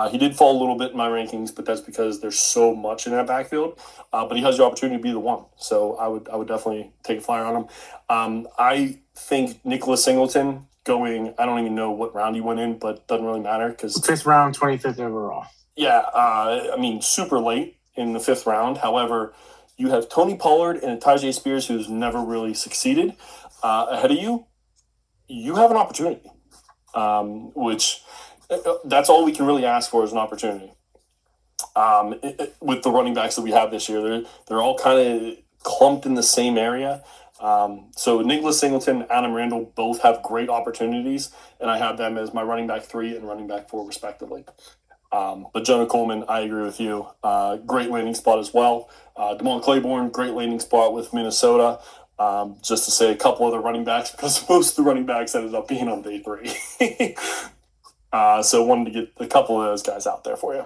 [SPEAKER 1] He did fall a little bit in my rankings, but that's because there's so much in that backfield. But he has the opportunity to be the 1. So I would definitely take a flyer on him. I think Nicholas Singleton going, I don't even know what round he went in, but doesn't really matter because
[SPEAKER 2] 5th round, 25th overall.
[SPEAKER 1] Yeah, I mean, super late in the 5th round. However, you have Tony Pollard and Tajay Spears, who's never really succeeded, ahead of you. You have an opportunity, which That's all we can really ask for is an opportunity. With the running backs that we have this year, they're all kind of clumped in the same area. So Nicholas Singleton, Adam Randall both have great opportunities, and I have them as my running back 3 and running back 4 respectively. But Jonah Coleman, I agree with you. Great landing spot as well. Damon Claiborne, great landing spot with Minnesota. Just to say a couple other running backs, because most of the running backs ended up being on day 3. So wanted to get a couple of those guys out there for you.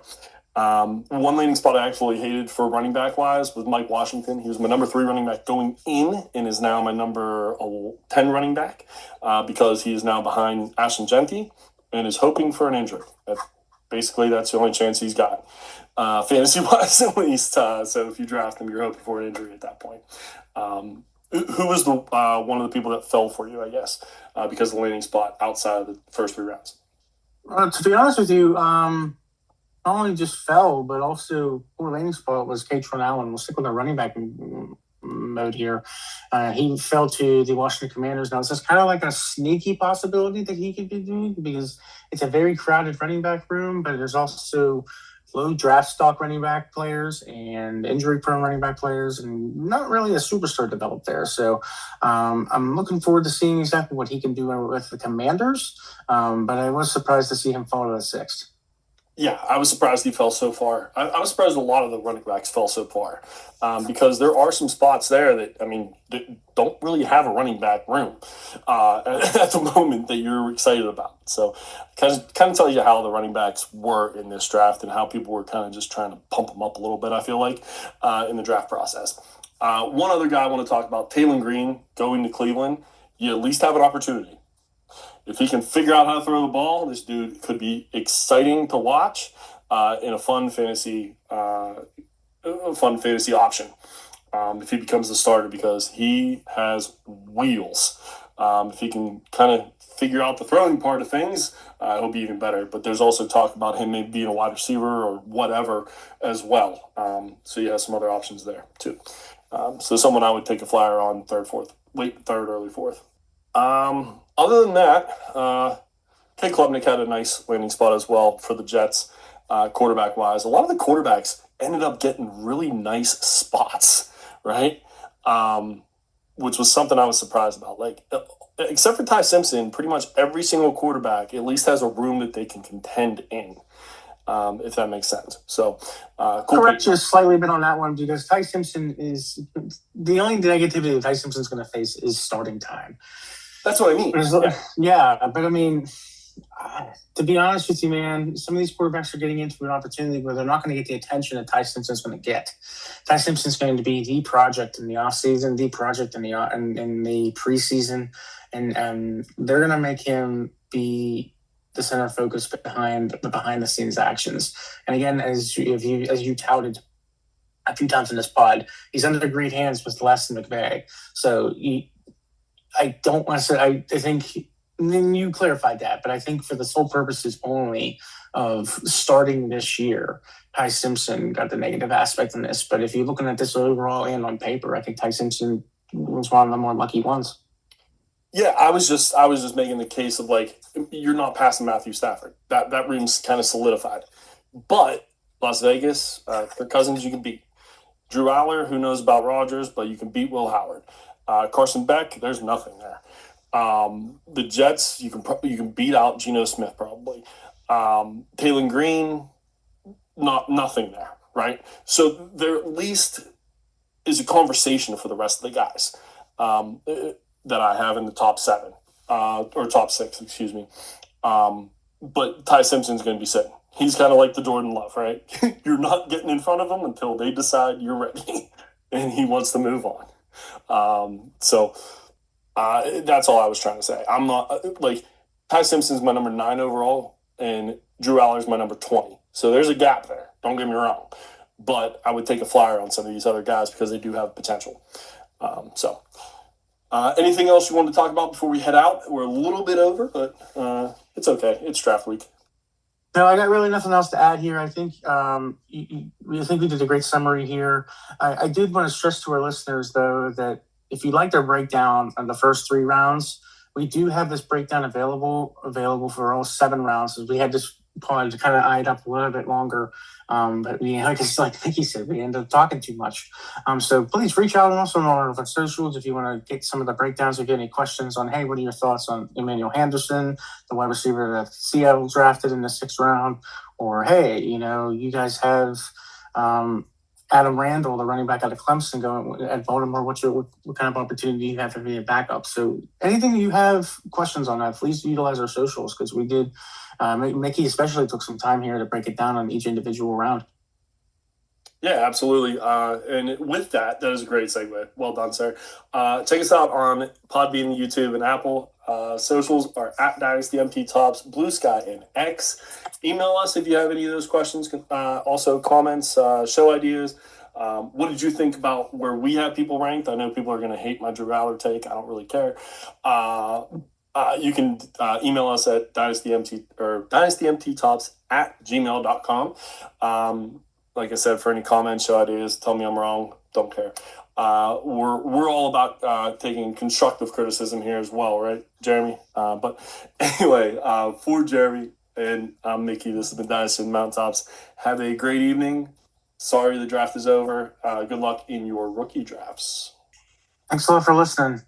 [SPEAKER 1] One landing spot I actually hated for running back wise was Mike Washington. He was my number 3 running back going in and is now my number 10 running back because he is now behind Ashton Genty and is hoping for an injury. Basically, that's the only chance he's got, fantasy wise at least. So if you draft him, you're hoping for an injury at that point. Who was the one of the people that fell for you, I guess, because of the landing spot outside of the first 3 rounds?
[SPEAKER 2] To be honest with you, not only just fell, but also poor landing spot was Katron Allen. We'll stick with the running back mode here. He fell to the Washington Commanders. Now, it's just kind of like a sneaky possibility that he could be doing because it's a very crowded running back room, but there's also low draft stock running back players and injury-prone running back players, and not really a superstar developed there. So I'm looking forward to seeing exactly what he can do with the Commanders, but I was surprised to see him fall to the 6th.
[SPEAKER 1] Yeah, I was surprised he fell so far. I was surprised a lot of the running backs fell so far because there are some spots there that don't really have a running back room at the moment that you're excited about. So kind of tells you how the running backs were in this draft and how people were kind of just trying to pump them up a little bit, I feel like, in the draft process. One other guy I want to talk about, Taylon Green, going to Cleveland. You at least have an opportunity. If he can figure out how to throw the ball, this dude could be exciting to watch in a fun fantasy option if he becomes the starter because he has wheels. If he can kind of figure out the throwing part of things, he'll be even better. But there's also talk about him maybe being a wide receiver or whatever as well. So you have some other options there too. So someone I would take a flyer on late third, early 4th. Other than that, Kate Klubnik had a nice landing spot as well for the Jets, quarterback-wise. A lot of the quarterbacks ended up getting really nice spots, right? Which was something I was surprised about. Like, except for Ty Simpson, pretty much every single quarterback at least has a room that they can contend in, if that makes sense. So, cool.
[SPEAKER 2] Correct you slightly bit on that one because Ty Simpson is the only negativity that Ty Simpson's going to face is starting time.
[SPEAKER 1] That's what I mean.
[SPEAKER 2] Yeah, but I mean, to be honest with you, man, some of these quarterbacks are getting into an opportunity where they're not going to get the attention that Ty Simpson's going to get. Ty Simpson's going to be the project in the offseason, the project in the preseason, and they're going to make him be the center of focus behind the scenes actions. And again, as you touted a few times in this pod, he's under great hands with Les and McVay. So I don't want to say, I think, and you clarified that, but I think for the sole purposes only of starting this year, Ty Simpson got the negative aspect in this. But if you're looking at this overall and on paper, I think Ty Simpson was one of the more lucky ones.
[SPEAKER 1] Yeah, I was just making the case of like, you're not passing Matthew Stafford. That room's kind of solidified. But Las Vegas, Kirk Cousins you can beat. Drew Aller, who knows about Rodgers, but you can beat Will Howard. Carson Beck, there's nothing there. The Jets, you can beat out Geno Smith probably. Taylon Green, nothing there, right? So there at least is a conversation for the rest of the guys that I have in the top 7 or top 6, excuse me. But Ty Simpson's going to be sitting. He's kind of like the Jordan Love, right? You're not getting in front of him until they decide you're ready, and he wants to move on. So that's all I was trying to say. I'm not like Ty Simpson's my number 9 overall, and Drew Aller's my number 20. So there's a gap there. Don't get me wrong, but I would take a flyer on some of these other guys because they do have potential. Anything else you want to talk about before we head out? We're a little bit over, but it's okay. It's draft week.
[SPEAKER 2] No, I got really nothing else to add here. I think we did a great summary here. I did want to stress to our listeners, though, that if you'd like to break down on the first 3 rounds, We do have this breakdown available for all 7 rounds. So we had this pod to kind of eye it up a little bit longer. But we, like he said, we ended up talking too much. So please reach out to us on our socials if you want to get some of the breakdowns or get any questions on, hey, what are your thoughts on Emmanuel Henderson, the wide receiver that Seattle drafted in the 6th round? Or, hey, you guys have Adam Randall, the running back out of Clemson, going at Baltimore. What kind of opportunity you have to be a backup? So anything you have questions on that, please utilize our socials, because we did. Mickey especially took some time here to break it down on each individual round.
[SPEAKER 1] Yeah, absolutely. And with that is a great segue. Well done, sir. Check us out on Podbean, YouTube, and Apple. Socials are at dynastymttops, Blue Sky, and X. Email us if you have any of those questions. Also, comments, show ideas. What did you think about where we have people ranked? I know people are going to hate my Drew Aller take. I don't really care. You can email us at dynastymttops at gmail.com. Like I said, for any comments, show ideas, tell me I'm wrong, don't care. We're all about taking constructive criticism here as well, right, Jeremy? But anyway, for Jeremy and I'm Mickey, this has been Dynasty Mountaintops. Have a great evening. Sorry the draft is over. Good luck in your rookie drafts.
[SPEAKER 2] Thanks a lot for listening.